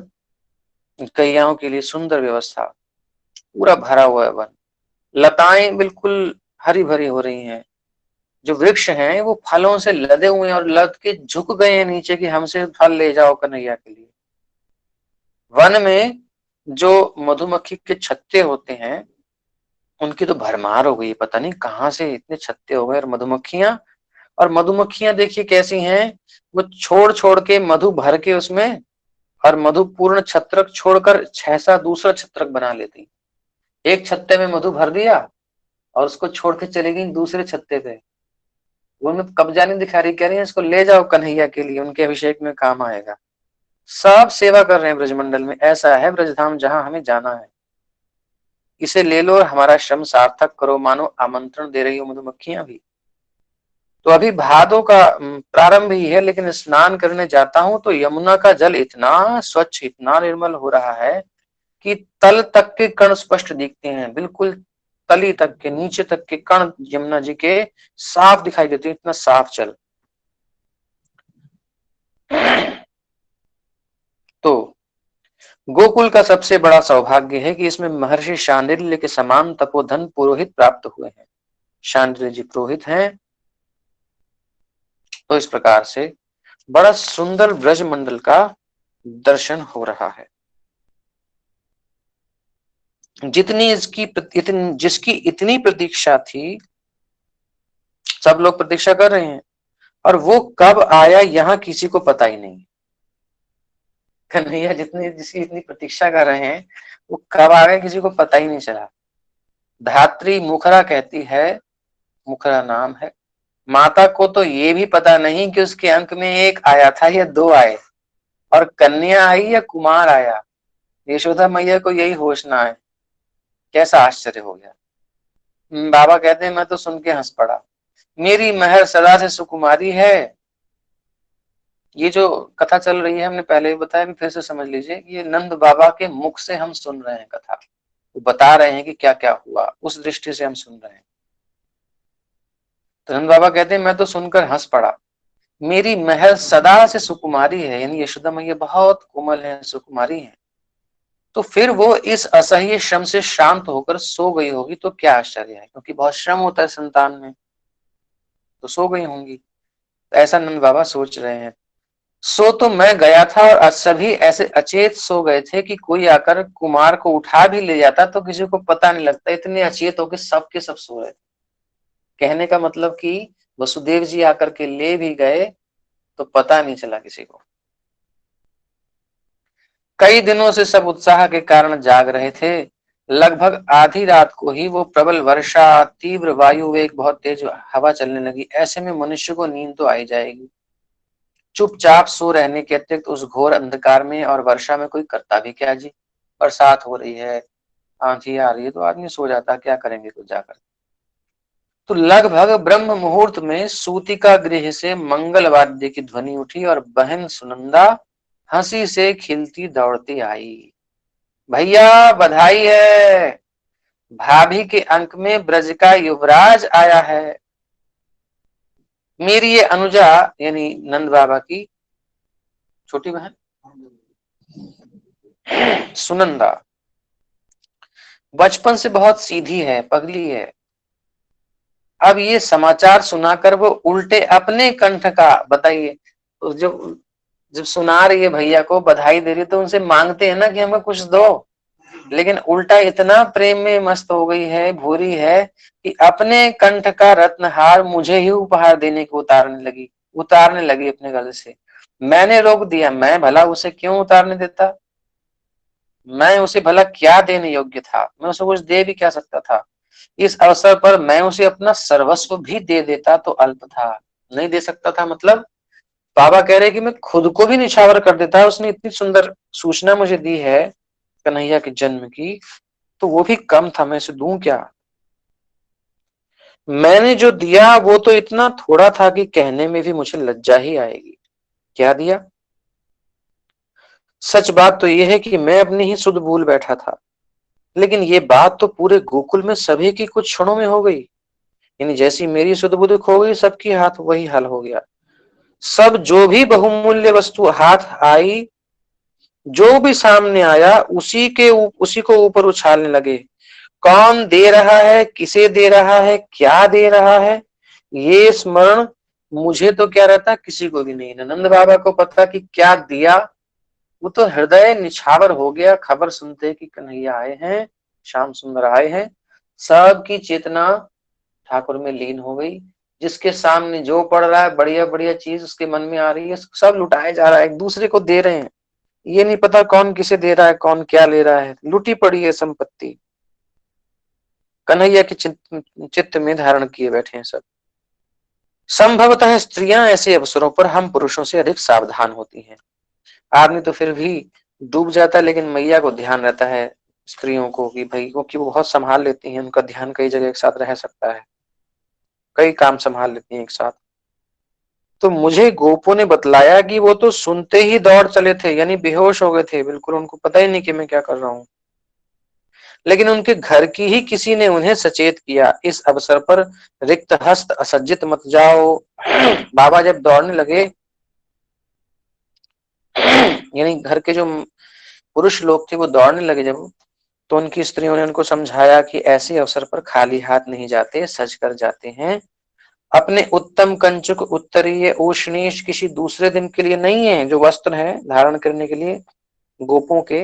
गैयाओं के लिए सुंदर व्यवस्था, पूरा भरा हुआ है वन। लताएं बिल्कुल हरी भरी हो रही हैं। जो वृक्ष हैं वो फलों से लदे हुए हैं और लद के झुक गए हैं नीचे कि हमसे फल ले जाओ कन्हैया के लिए। वन में जो मधुमक्खी के छत्ते होते हैं उनकी तो भरमार हो गई, पता नहीं कहां से इतने छत्ते हो गए। और मधुमक्खियां देखिए कैसी हैं, वो छोड़ छोड़ के मधु भर के उसमें, और मधु पूर्ण छत्रक छोड़कर छह दूसरा छत्रक बना लेती। एक छत्ते में मधु भर दिया और उसको छोड़ के चली गई दूसरे छत्ते पे। वो उनमें कब्जा नहीं दिखा रही, कह रही है इसको ले जाओ कन्हैया के लिए, उनके अभिषेक में काम आएगा। सब सेवा कर रहे हैं ब्रजमंडल में। ऐसा है ब्रजधाम जहां हमें जाना है, इसे ले लो और हमारा श्रम सार्थक करो, मानो आमंत्रण दे रही हो मधुमक्खियां भी। तो अभी भादों का प्रारंभ ही है, लेकिन स्नान करने जाता हूं तो यमुना का जल इतना स्वच्छ, इतना निर्मल हो रहा है कि तल तक के कण स्पष्ट दिखते हैं। बिल्कुल तली तक के, नीचे तक के कण यमुना जी के साफ दिखाई देते हैं, इतना साफ जल। तो गोकुल का सबसे बड़ा सौभाग्य है कि इसमें महर्षि शांडिल्य के समान तपोधन पुरोहित प्राप्त हुए हैं। शांडिल्य जी पुरोहित हैं। तो इस प्रकार से बड़ा सुंदर ब्रज मंडल का दर्शन हो रहा है। जिसकी इतनी प्रतीक्षा थी, सब लोग प्रतीक्षा कर रहे हैं, और वो कब आया यहाँ किसी को पता ही नहीं। कन्हैया जिसकी इतनी प्रतीक्षा कर रहे हैं, वो कब आ गए किसी को पता ही नहीं चला। धात्री मुखरा कहती है, मुखरा नाम है, माता को तो ये भी पता नहीं कि उसके अंक में एक आया था या दो आए, और कन्या आई या कुमार आया। यशोदा मैया को यही होश ना है। कैसा आश्चर्य हो गया। बाबा कहते हैं मैं तो सुन के हंस पड़ा। मेरी महर सदा से सुकुमारी है। ये जो कथा चल रही है, हमने पहले भी बताया, भी फिर से समझ लीजिए, ये नंद बाबा के मुख से हम सुन रहे हैं कथा। वो बता रहे हैं कि क्या क्या हुआ, उस दृष्टि से हम सुन रहे हैं। तो नंद बाबा कहते हैं मैं तो सुनकर हंस पड़ा। मेरी महर सदा से सुकुमारी है, यानी यशोदा मैया बहुत कोमल है, सुकुमारी है। तो फिर वो इस असह्य श्रम से शांत होकर सो गई होगी, तो क्या आश्चर्य है, क्योंकि बहुत श्रम होता है संतान में, तो सो गई होंगी। ऐसा नंद बाबा सोच रहे हैं। सो तो मैं गया था और सभी ऐसे अचेत सो गए थे कि कोई आकर कुमार को उठा भी ले जाता तो किसी को पता नहीं लगता। इतने अचेत होकर सब के सब सो रहे थे। कहने का मतलब कि वसुदेव जी आकर के ले भी गए तो पता नहीं चला किसी को। कई दिनों से सब उत्साह के कारण जाग रहे थे। लगभग आधी रात को ही वो प्रबल वर्षा, तीव्र वायु वेग, बहुत तेज हवा चलने लगी। ऐसे में मनुष्य को नींद तो आई जाएगी। चुपचाप सो रहने के अतिरिक्त उस घोर अंधकार में और वर्षा में कोई करता भी क्या जी। बरसात हो रही है, आंधी आ रही है, तो आदमी सो जाता, क्या करेंगे कुछ जाकर। तो लगभग ब्रह्म मुहूर्त में सूतिका गृह से मंगल वाद्य की ध्वनि उठी और बहन सुनंदा हंसी से खिलती दौड़ती आई। भैया बधाई है, भाभी के अंक में ब्रज का युवराज आया है। मेरी ये अनुजा, यानी नंद बाबा की छोटी बहन सुनंदा, बचपन से बहुत सीधी है, पगली है। अब ये समाचार सुनाकर वो उल्टे अपने कंठ का, बताइए, तो जब जब सुना रही है भैया को, बधाई दे रही है, तो उनसे मांगते हैं ना कि हमें कुछ दो। लेकिन उल्टा इतना प्रेम में मस्त हो गई है, भूरी है कि अपने कंठ का रत्नहार मुझे ही उपहार देने को उतारने लगी अपने गले से। मैंने रोक दिया, मैं भला उसे क्यों उतारने देता? मैं उसे भला क्या देने योग्य था? मैं उसे कुछ दे भी क्या सकता था? इस अवसर पर मैं उसे अपना सर्वस्व भी दे देता तो अल्प था। नहीं दे सकता था मतलब? बाबा कह रहे कि मैं खुद को भी निछावर कर देता। उसने इतनी सुंदर सूचना मुझे दी है कन्हैया के जन्म की, तो वो भी कम था, मैं इसे दूं क्या? मैंने जो दिया वो तो इतना थोड़ा था कि कहने में भी मुझे लज्जा ही आएगी। क्या दिया? सच बात तो यह है कि मैं अपनी ही सुध भूल बैठा था, लेकिन ये बात तो पूरे गोकुल में सभी की कुछ क्षणों में हो गई। यानी जैसी मेरी सुध बुध खो गई, सबकी हाथ वही हाल हो गया। सब जो भी बहुमूल्य वस्तु हाथ आई, जो भी सामने आया, उसी को ऊपर उछालने लगे। कौन दे रहा है, किसे दे रहा है, क्या दे रहा है, ये स्मरण मुझे तो क्या रहता, किसी को भी नहीं। नंद बाबा को पता कि क्या दिया। वो तो हृदय निछावर हो गया खबर सुनते कि कन्हैया आए हैं, श्याम सुंदर आए हैं। सबकी चेतना ठाकुर में लीन हो गई। जिसके सामने जो पड़ रहा है, बढ़िया बढ़िया चीज उसके मन में आ रही है, सब लुटाया जा रहा है, एक दूसरे को दे रहे हैं। ये नहीं पता कौन किसे दे रहा है, कौन क्या ले रहा है। लुटी पड़ी है संपत्ति, कन्हैया के चित्त में धारण किए बैठे हैं सब। संभवतः स्त्रियां ऐसे अवसरों पर हम पुरुषों से अधिक सावधान होती हैं। आदमी तो फिर भी डूब जाता है, लेकिन मैया को ध्यान रहता है स्त्रियों को कि भाई, क्योंकि वो बहुत संभाल लेती हैं, उनका ध्यान कई जगह एक साथ रह सकता है, कई काम संभाल लेती हैं एक साथ। तो मुझे गोपो ने बतलाया कि वो तो सुनते ही दौड़ चले थे, यानी बेहोश हो गए थे बिल्कुल, उनको पता ही नहीं कि मैं क्या कर रहा हूँ। लेकिन उनके घर की ही किसी ने उन्हें सचेत किया, इस अवसर पर रिक्त हस्त असज्जित मत जाओ। बाबा जब दौड़ने लगे, यानी घर के जो पुरुष लोग थे वो दौड़ने लगे जब, तो उनकी स्त्रियों ने उनको समझाया कि ऐसे अवसर पर खाली हाथ नहीं जाते, सज कर जाते हैं। अपने उत्तम कंचुक उत्तरीय उष्णीश किसी दूसरे दिन के लिए नहीं है, जो वस्त्र है धारण करने के लिए गोपों के,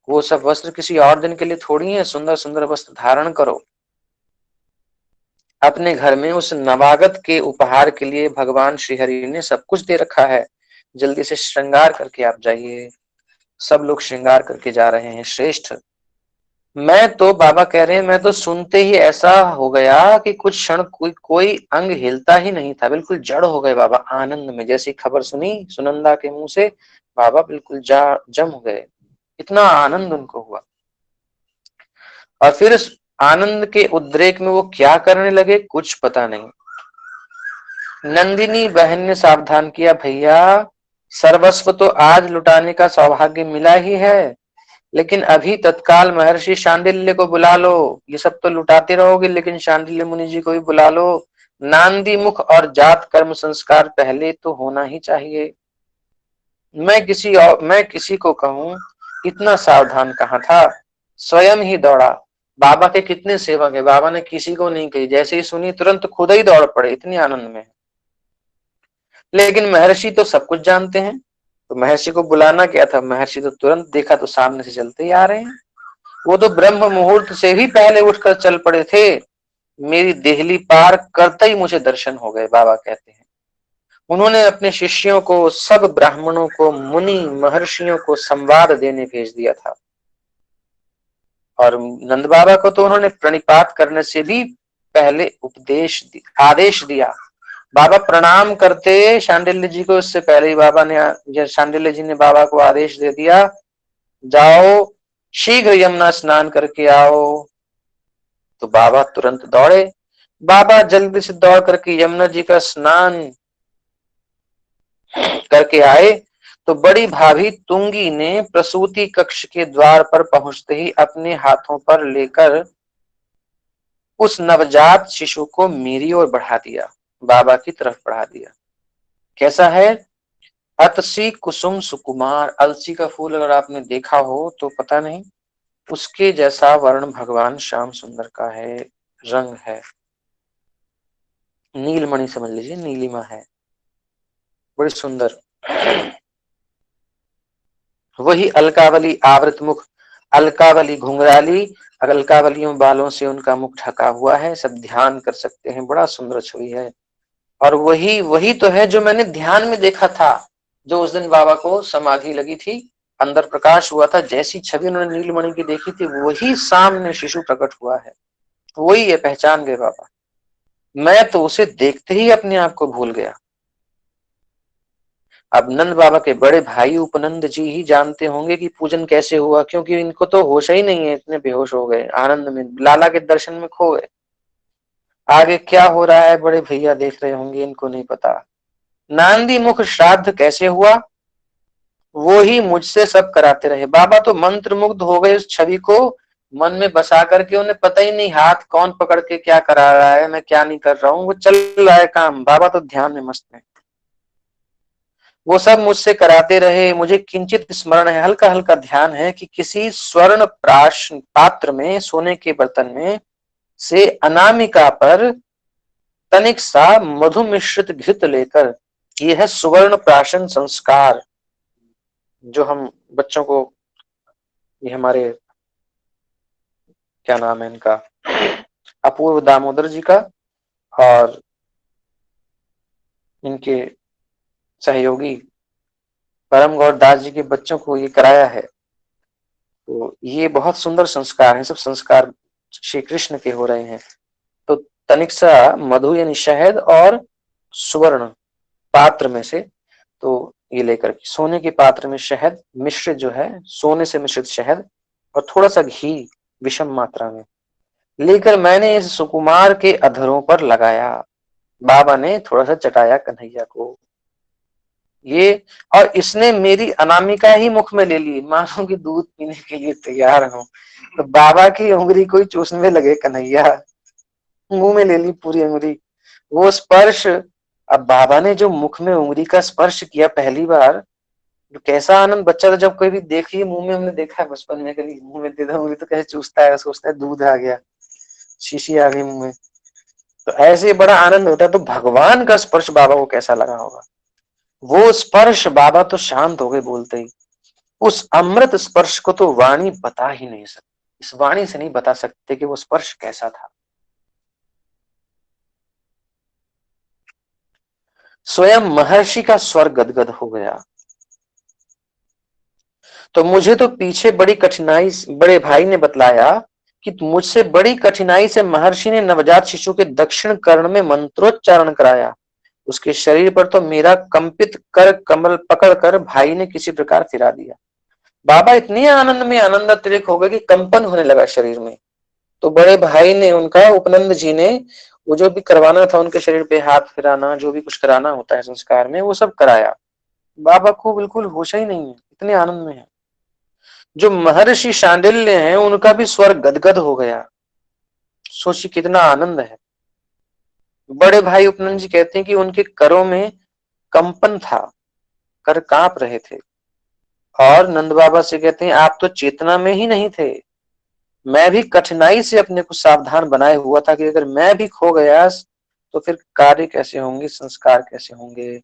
वो सब वस्त्र किसी और दिन के लिए थोड़ी है। सुंदर सुंदर वस्त्र धारण करो। अपने घर में उस नवागत के उपहार के लिए भगवान श्रीहरि ने सब कुछ दे रखा है। जल्दी से श्रृंगार करके आप जाइए। सब लोग श्रृंगार करके जा रहे हैं। श्रेष्ठ, मैं तो बाबा कह रहे हैं, मैं तो सुनते ही ऐसा हो गया कि कुछ क्षण कोई कोई अंग हिलता ही नहीं था। बिल्कुल जड़ हो गए बाबा आनंद में। जैसी खबर सुनी सुनंदा के मुंह से, बाबा बिल्कुल जम हो गए। इतना आनंद उनको हुआ। और फिर इस आनंद के उद्रेक में वो क्या करने लगे कुछ पता नहीं। नंदिनी बहन ने सावधान किया, भैया सर्वस्व तो आज लुटाने का सौभाग्य मिला ही है, लेकिन अभी तत्काल महर्षि शांडिल्य को बुला लो। ये सब तो लुटाते रहोगे, लेकिन शांडिल्य मुनि जी को भी बुला लो। नांदी मुख और जात कर्म संस्कार पहले तो होना ही चाहिए। मैं किसी को कहूं, इतना सावधान कहाँ था, स्वयं ही दौड़ा। बाबा के कितने सेवक है, बाबा ने किसी को नहीं कही, जैसे ही सुनी तुरंत खुद ही दौड़ पड़े, इतने आनंद में। लेकिन महर्षि तो सब कुछ जानते हैं, तो महर्षि को बुलाना क्या था। महर्षि तो तुरंत देखा तो सामने से चलते ही आ रहे हैं। वो तो ब्रह्म मुहूर्त से भी पहले उठकर चल पड़े थे। मेरी देहली पार करते ही मुझे दर्शन हो गए, बाबा कहते हैं। उन्होंने अपने शिष्यों को, सब ब्राह्मणों को, मुनि महर्षियों को संवाद देने भेज दिया था। और नंद बाबा को तो उन्होंने प्रणिपात करने से भी पहले आदेश दिया। बाबा प्रणाम करते शांडिल्य जी को, इससे पहले ही बाबा ने, शांडिल्य जी ने बाबा को आदेश दे दिया, जाओ शीघ्र यमुना स्नान करके आओ। तो बाबा तुरंत दौड़े। बाबा जल्दी से दौड़ करके यमुना जी का स्नान करके आए। तो बड़ी भाभी तुंगी ने प्रसूति कक्ष के द्वार पर पहुंचते ही अपने हाथों पर लेकर उस नवजात शिशु को मेरी ओर बढ़ा दिया, बाबा की तरफ बढ़ा दिया। कैसा है? अतसी कुसुम सुकुमार। अलसी का फूल अगर आपने देखा हो तो पता नहीं, उसके जैसा वर्ण भगवान श्याम सुंदर का है, रंग है, नीलमणि समझ लीजिए, नीलिमा है, बड़ी सुंदर। वही अलकावली आवृत मुख, अलकावली घुंघराली, अलकावलियों बालों से उनका मुख ढका हुआ है, सब ध्यान कर सकते हैं, बड़ा सुंदर छवि है। और वही वही तो है जो मैंने ध्यान में देखा था, जो उस दिन बाबा को समाधि लगी थी, अंदर प्रकाश हुआ था, जैसी छवि उन्होंने नीलमणि की देखी थी वही सामने शिशु प्रकट हुआ है, वही है, पहचान गए बाबा। मैं तो उसे देखते ही अपने आप को भूल गया। अब नंद बाबा के बड़े भाई उपनंद जी ही जानते होंगे कि पूजन कैसे हुआ, क्योंकि इनको तो होश ही नहीं है, इतने बेहोश हो गए, आनंद में लाला के दर्शन में खो गए। आगे क्या हो रहा है बड़े भैया देख रहे होंगे, इनको नहीं पता। नांदी मुख श्राद्ध कैसे हुआ, वो ही मुझसे सब कराते रहे। बाबा तो मंत्र मुग्ध हो गए उस छवि को मन में बसा करके, उन्हें पता ही नहीं हाथ कौन पकड़ के क्या करा रहा है, मैं क्या नहीं कर रहा हूँ, वो चल रहा है काम, बाबा तो ध्यान में मस्त है। वो सब मुझसे कराते रहे। मुझे किंचित स्मरण है, हल्का हल्का ध्यान है कि किसी स्वर्ण प्राशन पात्र में, सोने के बर्तन में से अनामिका पर तनिक सा मधु मिश्रित घृत लेकर, यह है सुवर्ण प्राशन संस्कार जो हम बच्चों को, ये हमारे क्या नाम है इनका, अपूर्व दामोदर जी का और इनके सहयोगी परम गौर दास जी के बच्चों को ये कराया है। तो ये बहुत सुंदर संस्कार है, सब संस्कार श्री कृष्ण के हो रहे हैं। तो तनिक सा मधु यानी शहद और सुवर्ण पात्र में से, तो ये लेकर के सोने के पात्र में शहद मिश्रित जो है, सोने से मिश्रित शहद और थोड़ा सा घी विषम मात्रा में लेकर मैंने इस सुकुमार के अधरों पर लगाया। बाबा ने थोड़ा सा चटाया कन्हैया को ये, और इसने मेरी अनामिका ही मुख में ले ली, मानो कि दूध पीने के लिए तैयार हो। तो बाबा की उंगली कोई चूसने लगे कन्हैया, मुंह में ले ली पूरी उंगली, वो स्पर्श। अब बाबा ने जो मुख में उंगली का स्पर्श किया पहली बार, जो कैसा आनंद, बच्चा तो जब कोई भी देखिए, मुंह में हमने देखा है बचपन में, कभी मुंह में दे दो उंगली तो कैसे चूसता है, सोचता है दूध आ गया, शीशी आ गई मुंह में, तो ऐसे बड़ा आनंद होता है। तो भगवान का स्पर्श बाबा को कैसा लगा होगा, वो स्पर्श, बाबा तो शांत हो गए बोलते ही। उस अमृत स्पर्श को तो वाणी बता ही नहीं सकती, इस वाणी से नहीं बता सकते कि वो स्पर्श कैसा था। स्वयं महर्षि का स्वर गदगद हो गया। तो मुझे तो पीछे बड़ी कठिनाई, बड़े भाई ने बतलाया कि मुझसे बड़ी कठिनाई से महर्षि ने नवजात शिशु के दक्षिण कर्ण में मंत्रोच्चारण कराया। उसके शरीर पर तो मेरा कंपित कर कमल पकड़कर भाई ने किसी प्रकार फिरा दिया। बाबा इतने आनंद में आनंद अतिरिक्त हो गए कि कंपन होने लगा शरीर में। तो बड़े भाई ने, उनका उपनंद जी ने, वो जो भी करवाना था उनके शरीर पे हाथ फिराना, जो भी कुछ कराना होता है संस्कार में, वो सब कराया। बाबा को बिल्कुल होश ही नहीं है, इतने आनंद में है। जो महर्षि शांडिल्य हैं उनका भी स्वर गदगद हो गया। सोचिए कितना आनंद है। बड़े भाई उपनंद जी कहते हैं कि उनके करों में कंपन था, कर कांप रहे थे। और नंद बाबा से कहते हैं आप तो चेतना में ही नहीं थे, मैं भी कठिनाई से अपने को सावधान बनाए हुआ था कि अगर मैं भी खो गया तो फिर कार्य कैसे होंगे, संस्कार कैसे होंगे।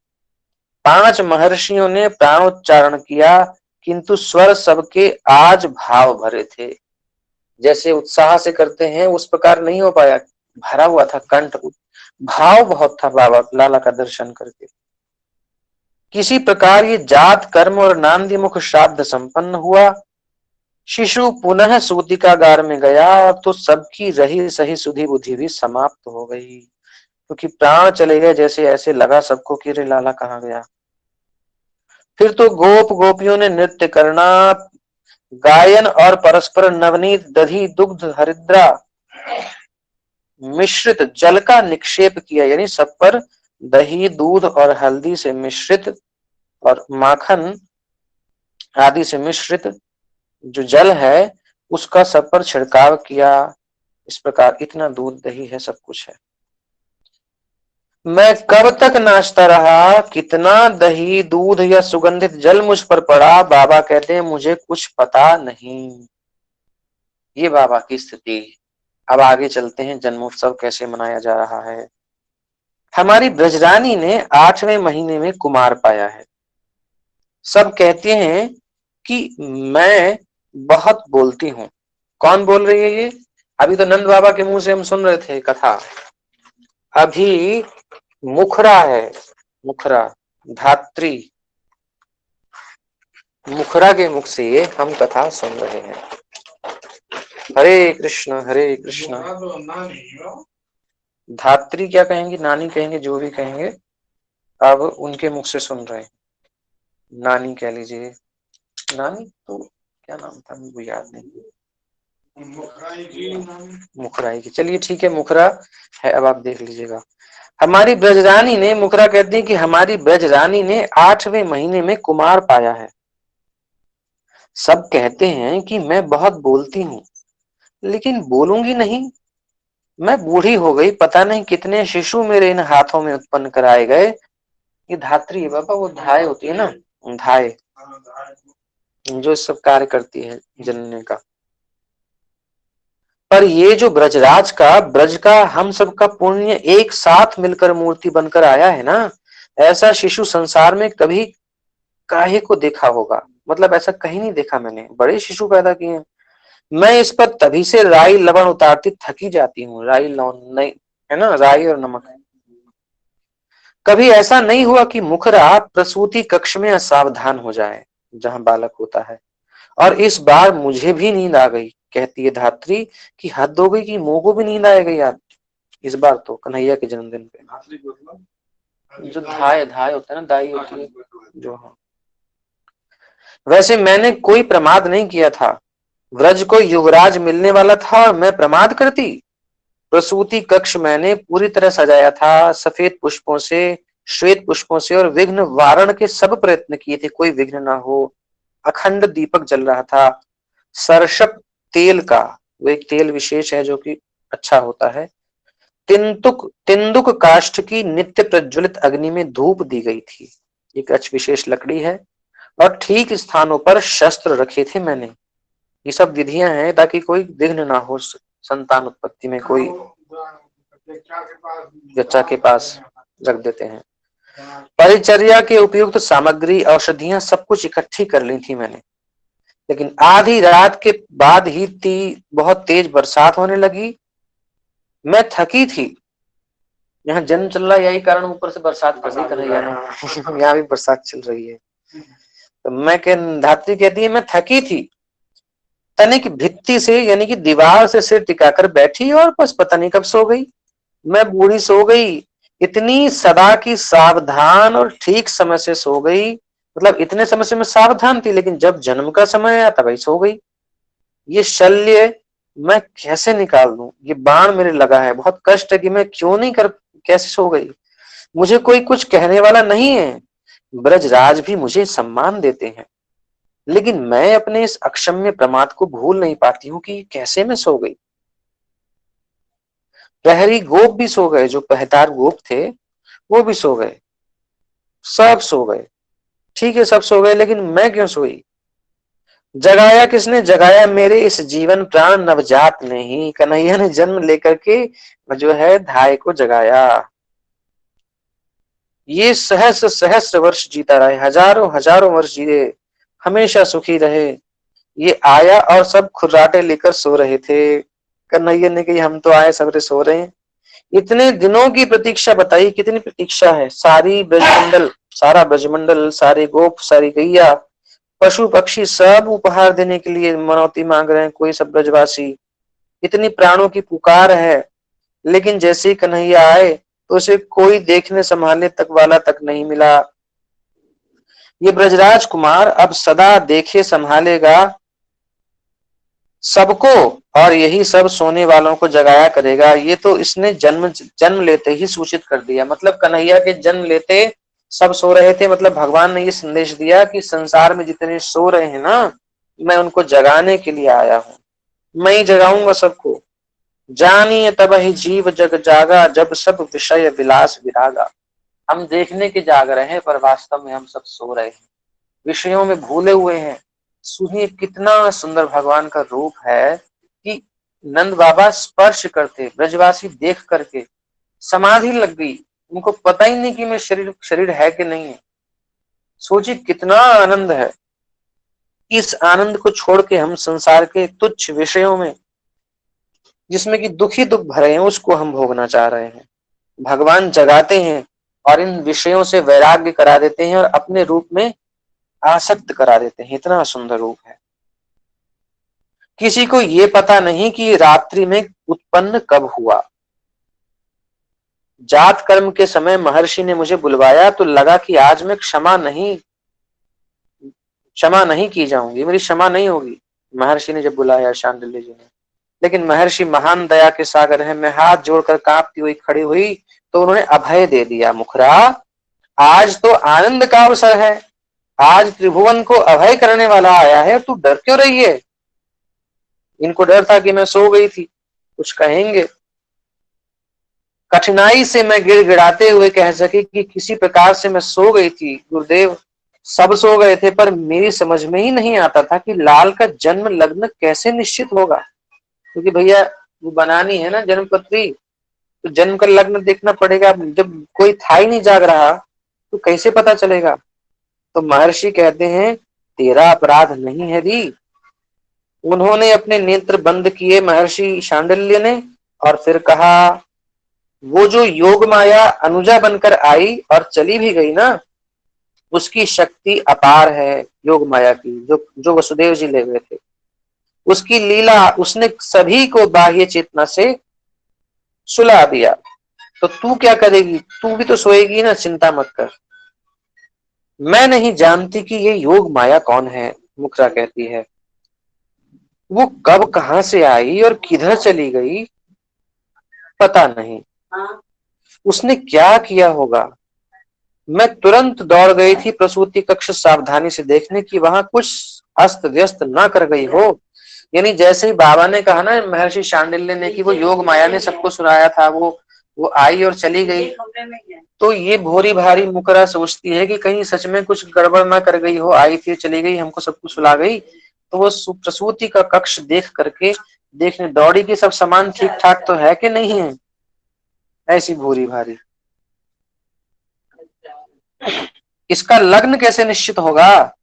5 महर्षियों ने प्राणोच्चारण किया, किंतु स्वर सबके आज भाव भरे थे। जैसे उत्साह से करते हैं उस प्रकार नहीं हो पाया, भरा हुआ था कंठ, भाव बहुत था बाबा लाला का दर्शन करके। किसी प्रकार ये जात कर्म और नांदीमुख श्राद्ध संपन्न हुआ। शिशु पुनः सूतिकागार में गया तो सबकी रही सही सुधी बुद्धि भी समाप्त हो गई, क्योंकि प्राण चले गए जैसे, ऐसे लगा सबको कि रे लाला कहाँ गया। फिर तो गोप गोपियों ने नृत्य करना, गायन और परस्पर नवनीत दधी दुग्ध हरिद्रा मिश्रित जल का निक्षेप किया, यानी सब पर दही दूध और हल्दी से मिश्रित और माखन आदि से मिश्रित जो जल है उसका सब पर छिड़काव किया। इस प्रकार इतना दूध दही है, सब कुछ है। मैं कब तक नाचता रहा, कितना दही दूध या सुगंधित जल मुझ पर पड़ा, बाबा कहते हैं मुझे कुछ पता नहीं। ये बाबा की स्थिति। अब आगे चलते हैं, जन्मोत्सव कैसे मनाया जा रहा है। हमारी ब्रजरानी ने 8वें महीने में कुमार पाया है। सब कहते हैं कि मैं बहुत बोलती हूँ। कौन बोल रही है ये? अभी तो नंद बाबा के मुंह से हम सुन रहे थे कथा। अभी मुखरा है, मुखरा, धात्री, मुखरा के मुख से ये हम कथा सुन रहे हैं। हरे कृष्ण हरे कृष्ण। धात्री क्या कहेंगे, नानी कहेंगे, जो भी कहेंगे, अब उनके मुख से सुन रहे हैं। नानी कह लीजिए, नानी तो क्या नाम था मुझे याद नहीं। मुखराई की, चलिए ठीक है, मुखरा है। अब आप देख लीजिएगा। हमारी ब्रजरानी ने, मुखरा कहती है कि हमारी ब्रजरानी ने 8वें महीने में कुमार पाया है। सब कहते हैं कि मैं बहुत बोलती हूँ, लेकिन बोलूंगी नहीं। मैं बूढ़ी हो गई, पता नहीं कितने शिशु मेरे इन हाथों में उत्पन्न कराए गए। ये धात्री है बाबा, वो धाय होती है ना, धाय, जो सब कार्य करती है जनने का। पर ये जो ब्रजराज का, ब्रज का, हम सब का पुण्य एक साथ मिलकर मूर्ति बनकर आया है ना, ऐसा शिशु संसार में कभी काहे को देखा होगा? मतलब ऐसा कहीं नहीं देखा मैंने, बड़े शिशु पैदा किए हैं। मैं इस पर तभी से राई लवण उतारती थकी जाती हूँ। राई लवण नहीं है ना, राई और नमक। कभी ऐसा नहीं हुआ कि मुखरा प्रसूति कक्ष में असावधान हो जाए जहां बालक होता है। और इस बार मुझे भी नींद आ गई। कहती है धात्री कि हद हो गई, कि मुंह को भी नींद आएगी यार इस बार तो, कन्हैया के जन्मदिन पे। जो धाय धाय होता है ना, दाई होती है जो। हाँ, वैसे मैंने कोई प्रमाद नहीं किया था। व्रज को युवराज मिलने वाला था और मैं प्रमाद करती? प्रसूति कक्ष मैंने पूरी तरह सजाया था, सफेद पुष्पों से, श्वेत पुष्पों से, और विघ्न वारण के सब प्रयत्न किए थे, कोई विघ्न ना हो। अखंड दीपक जल रहा था। सरसप तेल का, वो एक तेल विशेष है जो कि अच्छा होता है। तिंदुक तिंदुक काष्ठ की नित्य प्रज्वलित अग्नि में धूप दी गई थी। एक विशेष लकड़ी है। और ठीक स्थानों पर शस्त्र रखे थे मैंने। ये सब विधियां हैं ताकि कोई विघ्न ना हो संतान उत्पत्ति में। कोई जच्चा के पास रख देते हैं। परिचर्या के उपयुक्त सामग्री, औषधियां सब कुछ इकट्ठी कर ली थी मैंने। लेकिन आधी रात के बाद ही बहुत तेज बरसात होने लगी। मैं थकी थी। यहाँ जन्म चल रहा है, यही कारण ऊपर से बरसात कर दी कन्हैया ने। यहाँ भी बरसात चल रही है। तो धात्री कहती है मैं थकी थी। तनिक भित्ति से यानी कि दीवार से सिर टिकाकर बैठी और बस पता नहीं कब सो गई। मैं बूढ़ी सो गई। इतनी सदा की सावधान और ठीक समय से सो गई। मतलब इतने समय से मैं सावधान थी, लेकिन जब जन्म का समय आया तभी सो गई। ये शल्य मैं कैसे निकाल दूं? ये बाण मेरे लगा है, बहुत कष्ट है कि मैं क्यों नहीं कर, कैसे सो गई? मुझे कोई कुछ कहने वाला नहीं है। ब्रजराज भी मुझे सम्मान देते हैं, लेकिन मैं अपने इस अक्षम्य प्रमाद को भूल नहीं पाती हूँ कि कैसे मैं सो गई। प्रहरी गोप भी सो गए, जो पहतार गोप थे वो भी सो गए। सब सो गए, ठीक है, सब सो गए, लेकिन मैं क्यों सोई? जगाया किसने? जगाया मेरे इस जीवन प्राण नवजात ने ही। कन्हैया ने जन्म लेकर के जो है धाय को जगाया। ये सहस्र सहस्र वर्ष जीता रहे, हजारों हजारों वर्ष जिए, हमेशा सुखी रहे। ये आया और सब खुर्राटे लेकर सो रहे थे। कन्हैया ने कही हम तो आए, सबरे सो रहे हैं। इतने दिनों की प्रतीक्षा, बताइए कितनी प्रतीक्षा है। सारी ब्रजमंडल, सारा ब्रजमंडल, सारे गोप, सारी गैया, पशु पक्षी सब उपहार देने के लिए मनौती मांग रहे हैं, कोई सब ब्रजवासी। इतनी प्राणों की पुकार है, लेकिन जैसे ही कन्हैया आए तो उसे कोई देखने संभालने तक वाला तक नहीं मिला। ये ब्रजराज कुमार अब सदा देखे संभालेगा सबको, और यही सब सोने वालों को जगाया करेगा। ये तो इसने जन्म जन्म लेते ही सूचित कर दिया। मतलब कन्हैया के जन्म लेते सब सो रहे थे। मतलब भगवान ने ये संदेश दिया कि संसार में जितने सो रहे हैं ना, मैं उनको जगाने के लिए आया हूं। मैं ही जगाऊंगा सबको। जानिए तब ही जीव जग जागा, जब सब विषय विलास विरागा। हम देखने के जाग रहे हैं, पर वास्तव में हम सब सो रहे हैं, विषयों में भूले हुए हैं। सुनिए कितना सुंदर भगवान का रूप है कि नंद बाबा स्पर्श करते, ब्रजवासी देख करके समाधि लग गई। उनको पता ही नहीं कि मैं शरीर शरीर है कि नहीं है। सोचिए कितना आनंद है। इस आनंद को छोड़ के हम संसार के तुच्छ विषयों में, जिसमें कि दुख ही दुख भरे हैं, उसको हम भोगना चाह रहे हैं। भगवान जगाते हैं और इन विषयों से वैराग्य करा देते हैं और अपने रूप में आसक्त करा देते हैं। इतना सुंदर रूप है। किसी को ये पता नहीं कि रात्रि में उत्पन्न कब हुआ। जात कर्म के समय महर्षि ने मुझे बुलवाया तो लगा कि आज मैं क्षमा नहीं की जाऊंगी, मेरी क्षमा नहीं होगी। महर्षि ने जब बुलाया शांडिल्य जी ने, लेकिन महर्षि महान दया के सागर हैं। मैं हाथ जोड़कर कांपती हुई खड़ी हुई तो उन्होंने अभय दे दिया। मुखरा, आज तो आनंद का अवसर है, आज त्रिभुवन को अभय करने वाला आया है, तू डर क्यों रही है? इनको डर था कि मैं सो गई थी, कुछ कहेंगे। कठिनाई से मैं गिड़गिड़ाते हुए कह सकी कि किसी प्रकार से मैं सो गई थी गुरुदेव, सब सो गए थे, पर मेरी समझ में ही नहीं आता था कि लाल का जन्म लग्न कैसे निश्चित होगा। क्योंकि भैया वो बनानी है ना जन्म पत्री, तो जन्म का लग्न देखना पड़ेगा। जब कोई था ही नहीं जाग रहा तो कैसे पता चलेगा? तो महर्षि कहते हैं, तेरा अपराध नहीं है री। उन्होंने अपने नेत्र बंद किए महर्षि शांडिल्य ने, और फिर कहा, वो जो योग माया अनुजा बनकर आई और चली भी गई ना, उसकी शक्ति अपार है। योग माया की जो वसुदेव जी ले गए थे, उसकी लीला, उसने सभी को बाह्य चेतना से सुला दिया। तो तू क्या करेगी? तू भी तो सोएगी ना, चिंता मत कर। मैं नहीं जानती कि ये योग माया कौन है, मुक्रा कहती है। वो कब कहां से आई और किधर चली गई पता नहीं। उसने क्या किया होगा। मैं तुरंत दौड़ गई थी प्रसूति कक्ष सावधानी से देखने की वहां कुछ अस्त व्यस्त ना कर गई हो। यानी जैसे ही बाबा ने कहा ना महर्षि शांडिल्य ने कि वो योग माया ने सबको सुनाया था, वो आई और चली गई, तो ये भोरी भारी मुकरा सोचती है कि कहीं सच में कुछ गड़बड़ ना कर गई हो, आई थी चली गई, हमको सब कुछ सुला गई। तो वो प्रसूति का कक्ष देख करके देखने दौड़ी कि सब सामान ठीक ठाक तो है कि नहीं है। ऐसी भोरी भारी। इसका लग्न कैसे निश्चित होगा?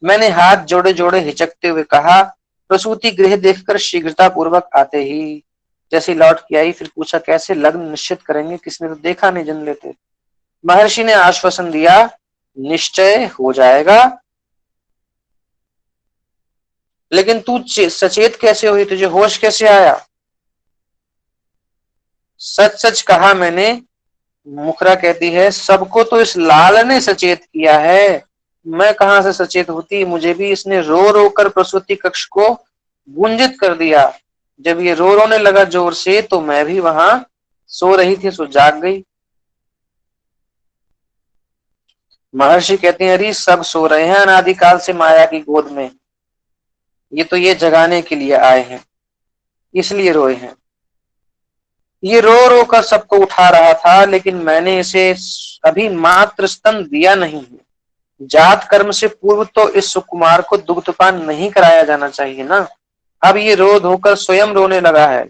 मैंने हाथ जोड़े जोड़े हिचकते हुए कहा। प्रसूति गृह देखकर शीघ्रता पूर्वक आते ही जैसे लौट के आई, फिर पूछा, कैसे लग्न निश्चित करेंगे? किसने तो देखा नहीं जन लेते। महर्षि ने आश्वासन दिया, निश्चय हो जाएगा। लेकिन तू सचेत कैसे हुई? तुझे होश कैसे आया? सच सच कहा मैंने, मुखरा कहती है। सबको तो इस लाल ने सचेत किया है, मैं कहां से सचेत होती। मुझे भी इसने रो रो कर प्रसूति कक्ष को गुंजित कर दिया। जब ये रो रोने लगा जोर से तो मैं भी वहां सो रही थी, सो जाग गई। महर्षि कहते हैं, अरे सब सो रहे हैं अनादिकाल से माया की गोद में, ये जगाने के लिए आए हैं, इसलिए रोए हैं। ये रो रो कर सबको उठा रहा था, लेकिन मैंने इसे अभी मात्र स्तन दिया नहीं है। जात कर्म से पूर्व तो इस सुकुमार को दुग्धपान नहीं कराया जाना चाहिए ना। अब ये रो धोकर स्वयं रोने लगा है,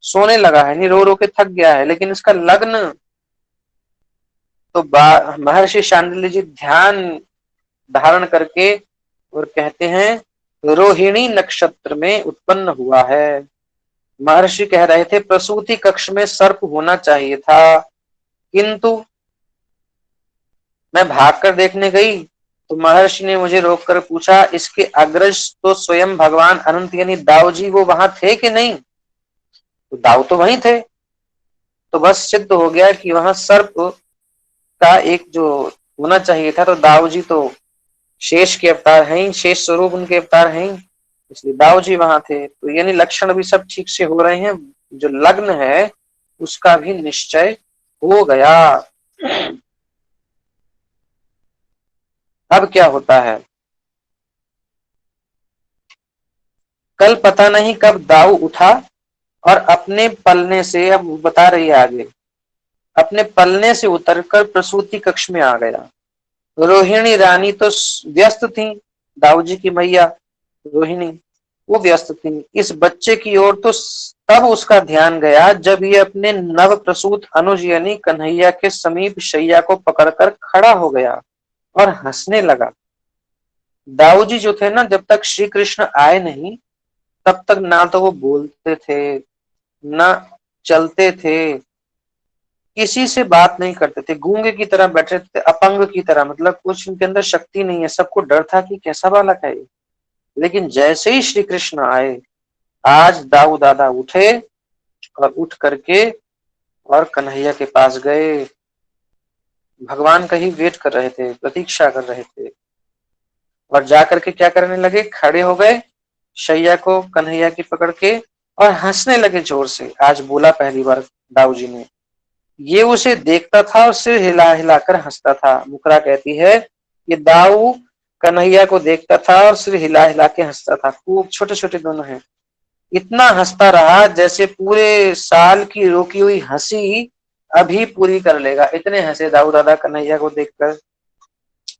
सोने लगा है, नहीं रो रो के थक गया है। लेकिन इसका लग्न तो महर्षि शांडिल्य जी ध्यान धारण करके और कहते हैं, रोहिणी नक्षत्र में उत्पन्न हुआ है। महर्षि कह रहे थे, प्रसूति कक्ष में सर्प होना चाहिए था, किंतु मैं भागकर देखने गई तो महर्षि ने मुझे रोककर पूछा, इसके अग्रज तो स्वयं भगवान अनंत यानी दाऊ जी वो वहां थे कि नहीं? तो दाऊ तो वहीं थे। तो बस सिद्ध हो गया कि वहां सर्प का एक जो होना चाहिए था। तो दाऊ जी तो शेष के अवतार हैं, शेष स्वरूप उनके अवतार हैं, इसलिए दाऊ जी वहां थे। तो यानी लक्षण भी सब ठीक से हो रहे हैं, जो लग्न है उसका भी निश्चय हो गया। अब क्या होता है? कल पता नहीं कब दाऊ उठा और अपने पलने से, अब बता रही है आगे, अपने पलने से उतरकर प्रसूति कक्ष में आ गया। रोहिणी रानी तो व्यस्त थी, दाऊ जी की मैया रोहिणी वो व्यस्त थी इस बच्चे की ओर। तो तब उसका ध्यान गया जब ये अपने नव प्रसूत अनुज यानी कन्हैया के समीप शैया को पकड़कर खड़ा हो गया और हंसने लगा। दाऊ जी जो थे ना, जब तक श्री कृष्ण आए नहीं तब तक ना तो वो बोलते थे, ना चलते थे, किसी से बात नहीं करते थे, गूंगे की तरह बैठे थे, अपंग की तरह, मतलब कुछ उनके अंदर शक्ति नहीं है। सबको डर था कि कैसा बालक है ये। लेकिन जैसे ही श्री कृष्ण आए, आज दाऊ दादा उठे और उठ करके और कन्हैया के पास गए। भगवान का ही वेट कर रहे थे, प्रतीक्षा कर रहे थे, और जाकर के क्या करने लगे, खड़े हो गए शैया को कन्हैया की पकड़ के और हंसने लगे जोर से। आज बोला पहली बार दाऊ जी ने। ये उसे देखता था और सिर हिला हिलाकर हंसता था। मुकरा कहती है ये दाऊ कन्हैया को देखता था और सिर हिला हिला के हंसता था। खूब छोटे छोटे दोनों हैं। इतना हंसता रहा जैसे पूरे साल की रोकी हुई हंसी अभी पूरी कर लेगा। इतने हंसे दाऊ दादा कन्हैया को देखकर,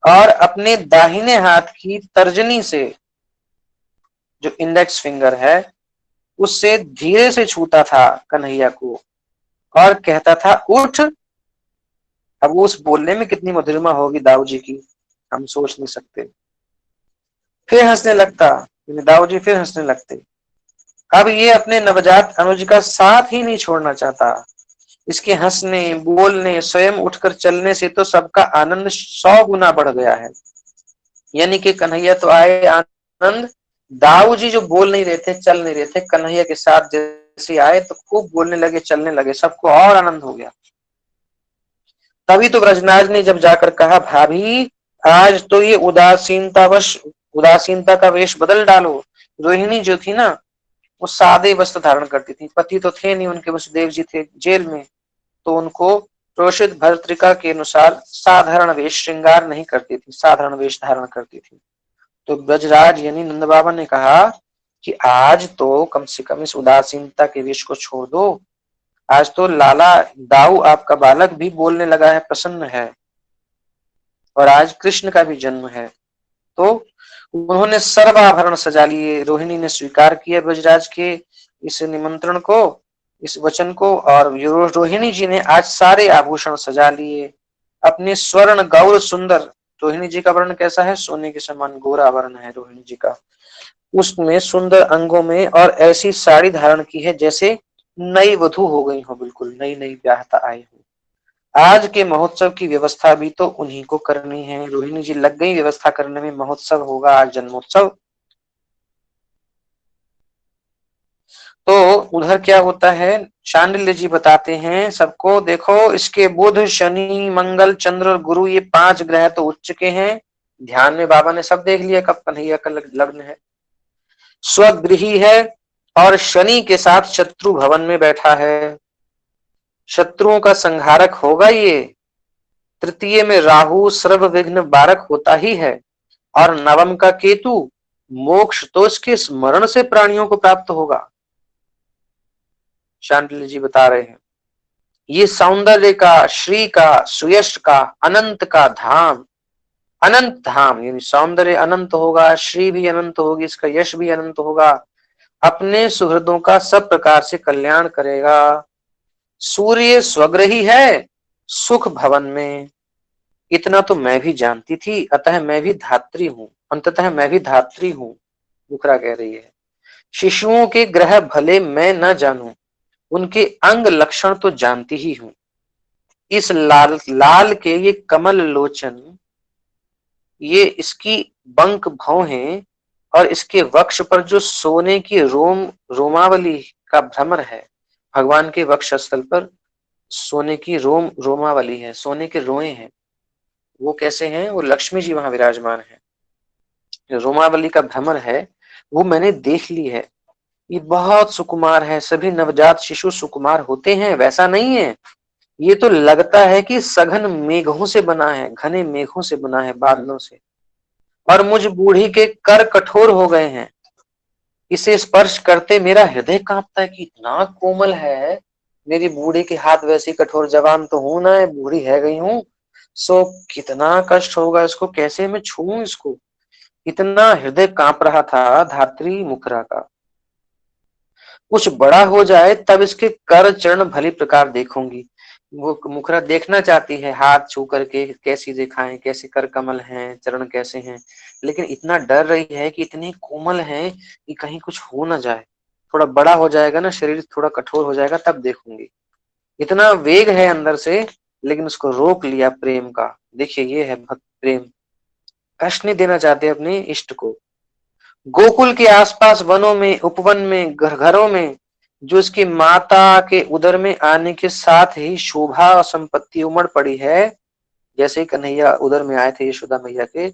और अपने दाहिने हाथ की तर्जनी से, जो इंडेक्स फिंगर है, उससे धीरे से छूता था कन्हैया को और कहता था उठ। अब उस बोलने में कितनी मधुरिमा होगी दाऊ जी की, हम सोच नहीं सकते। फिर हंसने लगता, दाऊ जी फिर हंसने लगते। अब ये अपने नवजात अनुज का साथ ही नहीं छोड़ना चाहता। इसके हंसने बोलने स्वयं उठकर चलने से तो सबका आनंद 100 गुना बढ़ गया है। यानी कि कन्हैया तो आए आनंद, दाऊ जी जो बोल नहीं रहे थे, चल नहीं रहे थे, कन्हैया के साथ जैसे आए तो खूब बोलने लगे, चलने लगे, सबको और आनंद हो गया। तभी तो ब्रजनाज ने जब जाकर कहा भाभी आज तो ये उदासीनता का वेश बदल डालो। रोहिणी जो थी ना, वो सादे वस्त्र धारण करती थी, पति तो थे नहीं उनके, वसुदेव जी थे जेल में, तो उनको प्रोषित भर्तृका के अनुसार साधारण वेश श्रृंगार नहीं करती थी, साधारण वेश धारण करती थी। तो ब्रजराज यानी नंद बाबा ने कहा कि आज तो कम से कम इस उदासीनता के वेश को छोड़ दो। आज तो लाला दाऊ आपका बालक भी बोलने लगा है, प्रसन्न है, और आज कृष्ण का भी जन्म है। तो उन्होंने सर्वाभरण सजा लिए। रोहिणी ने स्वीकार किया ब्रजराज के इस निमंत्रण को, इस वचन को, और रोहिणी जी ने आज सारे आभूषण सजा लिए। अपने स्वर्ण गौर सुंदर, रोहिणी जी का वर्ण कैसा है, सोने के समान गोरा वर्ण है रोहिणी जी का। उसमें सुंदर अंगों में और ऐसी साड़ी धारण की है जैसे नई वधू हो गई हो, बिल्कुल नई नई ब्याहता आई हो। आज के महोत्सव की व्यवस्था भी तो उन्हीं को करनी है। रोहिणी जी लग गई व्यवस्था करने में। महोत्सव होगा आज, जन्मोत्सव। तो उधर क्या होता है, शांडिल्य जी बताते हैं सबको, देखो इसके बुध शनि मंगल चंद्र और गुरु, ये 5 ग्रह तो उच्च के हैं। ध्यान में बाबा ने सब देख लिया कब कन्हैया का लग्न है। स्वगृही है और शनि के साथ शत्रु भवन में बैठा है, शत्रुओं का संहारक होगा ये। तृतीय में राहु सर्व विघ्न बारक होता ही है, और नवम का केतु मोक्ष तो इसके स्मरण से प्राणियों को प्राप्त होगा। शांडिल्य जी बता रहे हैं ये सौंदर्य का, श्री का, सुयश का, अनंत का धाम, अनंत धाम, यानी सौंदर्य अनंत होगा, श्री भी अनंत होगी, इसका यश भी अनंत होगा, अपने सुहृदों का सब प्रकार से कल्याण करेगा। सूर्य स्वग्रही है सुख भवन में, इतना तो मैं भी जानती थी, अतः मैं भी धात्री हूँ, अंततः मैं भी धात्री हूँ, मुखरा कह रही है। शिशुओं के ग्रह भले मैं न जानूं, उनके अंग लक्षण तो जानती ही हूं। इस लाल लाल के ये कमल लोचन, ये इसकी बंक भौहें, और इसके वक्ष पर जो सोने की रोमावली का भ्रमर है। भगवान के वक्ष स्थल पर सोने की रोमावली है, सोने के रोए हैं। वो कैसे हैं, वो लक्ष्मी जी वहां विराजमान है। रोमावली का भ्रमर है, वो मैंने देख ली है। ये बहुत सुकुमार है। सभी नवजात शिशु सुकुमार होते हैं, वैसा नहीं है। ये तो लगता है कि सघन मेघों से बना है, घने मेघों से बना है, बादलों से। और मुझ बूढ़ी के कर कठोर हो गए हैं, इसे स्पर्श करते मेरा हृदय कांपता है कि इतना कोमल है। मेरी बूढ़ी के हाथ वैसी कठोर, जवान तो हूं ना, बूढ़ी है गई हूं, सो कितना कष्ट होगा इसको, कैसे मैं छूऊं इसको। इतना हृदय कांप रहा था धात्री मुखरा का। कुछ बड़ा हो जाए तब इसके कर चरण भली प्रकार देखूंगी। वो मुखरा देखना चाहती है हाथ छू करके कैसी रेखाएं, कैसे कर कमल हैं, चरण कैसे हैं, लेकिन इतना डर रही है कि इतनी कोमल है कि कहीं कुछ हो ना जाए। थोड़ा बड़ा हो जाएगा ना शरीर, थोड़ा कठोर हो जाएगा तब देखूंगी। इतना वेग है अंदर से, लेकिन उसको रोक लिया प्रेम का। देखिए ये है भक्त प्रेम, कष्ट नहीं देना चाहते अपने इष्ट को। गोकुल के आसपास वनों में, उपवन में, घरों में जो उसकी माता के उदर में आने के साथ ही शोभा और संपत्ति उमड़ पड़ी है। जैसे ही कन्हैया उदर में आए थे यशोदा मैया के,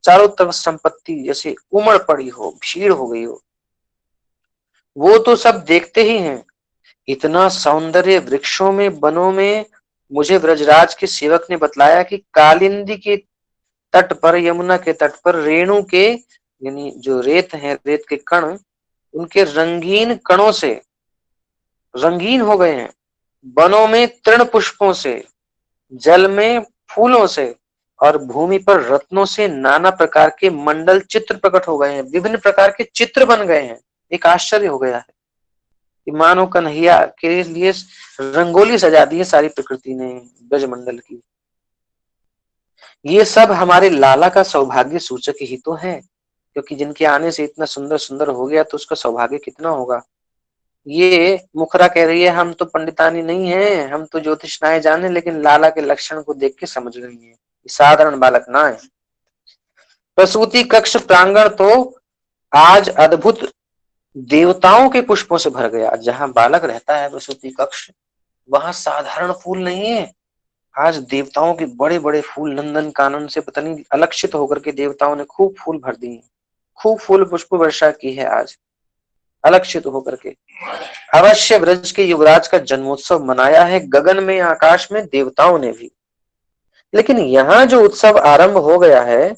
चारों तरफ संपत्ति जैसे उमड़ पड़ी हो, भीड़ हो गई हो। वो तो सब देखते ही हैं। इतना सौंदर्य वृक्षों में, वनों में। मुझे ब्रजराज के सेवक ने बतलाया कि कालिंदी के तट पर, यमुना के तट पर रेणु के, यानी जो रेत है, रेत के कण, उनके रंगीन कणों से रंगीन हो गए हैं। वनों में तृण पुष्पों से, जल में फूलों से, और भूमि पर रत्नों से नाना प्रकार के मंडल चित्र प्रकट हो गए हैं, विभिन्न प्रकार के चित्र बन गए हैं। एक आश्चर्य हो गया है कि मानो कन्हैया के लिए रंगोली सजा दी है सारी प्रकृति ने ब्रजमंडल की। ये सब हमारे लाला का सौभाग्य सूचक ही तो है, क्योंकि जिनके आने से इतना सुंदर सुंदर हो गया तो उसका सौभाग्य कितना होगा। ये मुखरा कह रही है हम तो पंडितानी नहीं है, हम तो ज्योतिष ना जाने, लेकिन लाला के लक्षण को देख के समझ रही है साधारण बालक ना है। प्रसूति कक्ष प्रांगण तो आज अद्भुत देवताओं के पुष्पों से भर गया। जहां बालक रहता है प्रसूति कक्ष, वहां साधारण फूल नहीं है। आज देवताओं के बड़े बड़े फूल, नंदन कानन से पता नहीं अलक्षित होकर के देवताओं ने खूब फूल भर दिए, खूब फूल पुष्प वर्षा की है आज, अलक्षित होकर के। अवश्य ब्रज के युवराज का जन्मोत्सव मनाया है गगन में, आकाश में देवताओं ने भी। लेकिन यहाँ जो उत्सव आरंभ हो गया है,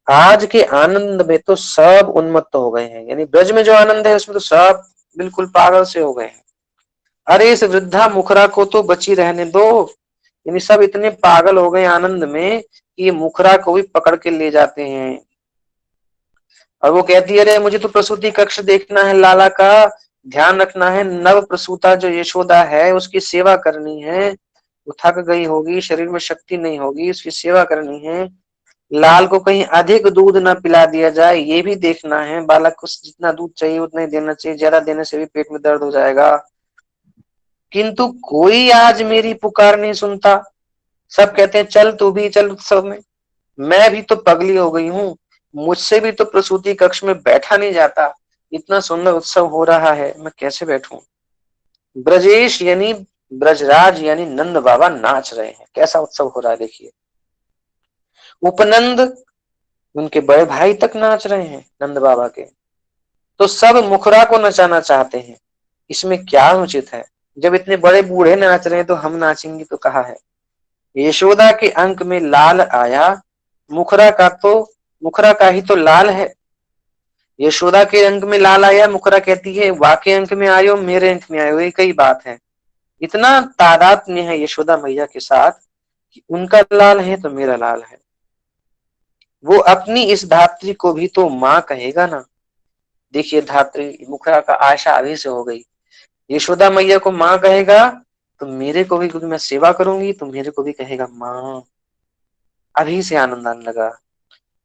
आज के आनंद में तो सब उन्मत्त हो गए हैं। यानी ब्रज में जो आनंद है उसमें तो सब बिल्कुल पागल से हो गए हैं। अरे इस वृद्धा मुखरा को तो बची रहने दो। यानी सब इतने पागल हो गए आनंद में कि ये मुखरा को भी पकड़ के ले जाते हैं। और वो कहती है अरे मुझे तो प्रसूति कक्ष देखना है, लाला का ध्यान रखना है, नव प्रसूता जो यशोदा है उसकी सेवा करनी है। वो थक गई होगी, शरीर में शक्ति नहीं होगी, उसकी सेवा करनी है। लाल को कहीं अधिक दूध ना पिला दिया जाए, ये भी देखना है। बालक को जितना दूध चाहिए उतना ही देना चाहिए, ज्यादा देने से भी पेट में दर्द हो जाएगा। किंतु कोई आज मेरी पुकार नहीं सुनता। सब कहते हैं चल तू भी चल उत्सव में। मैं भी तो पगली हो गई हूँ, मुझसे भी तो प्रसूति कक्ष में बैठा नहीं जाता। इतना सुंदर उत्सव हो रहा है, मैं कैसे बैठूं। ब्रजेश यानी ब्रजराज यानी नंद बाबा नाच रहे हैं। कैसा उत्सव हो रहा है देखिए। उपनंद, उनके बड़े भाई तक नाच रहे हैं नंद बाबा के। तो सब मुखरा को नचाना चाहते हैं। इसमें क्या उचित है। जब इतने बड़े बूढ़े नाच रहे हैं तो हम नाचेंगे तो कहा है। यशोदा के अंक में लाल आया, मुखरा का तो, मुखरा का ही तो लाल है। यशोदा के अंक में लाल आया, मुखरा कहती है वाके अंक में आयो, मेरे अंक में आयो, एक ही बात है। इतना तादात्म्य है यशोदा मैया के साथ कि उनका लाल है तो मेरा लाल है। वो अपनी इस धात्री को भी तो माँ कहेगा ना। देखिए धात्री मुखरा का आशा अभी से हो गई। यशोदा मैया को माँ कहेगा तो मेरे को भी, क्योंकि मैं सेवा करूंगी तो मेरे को भी कहेगा माँ। अभी से आनंद आने लगा।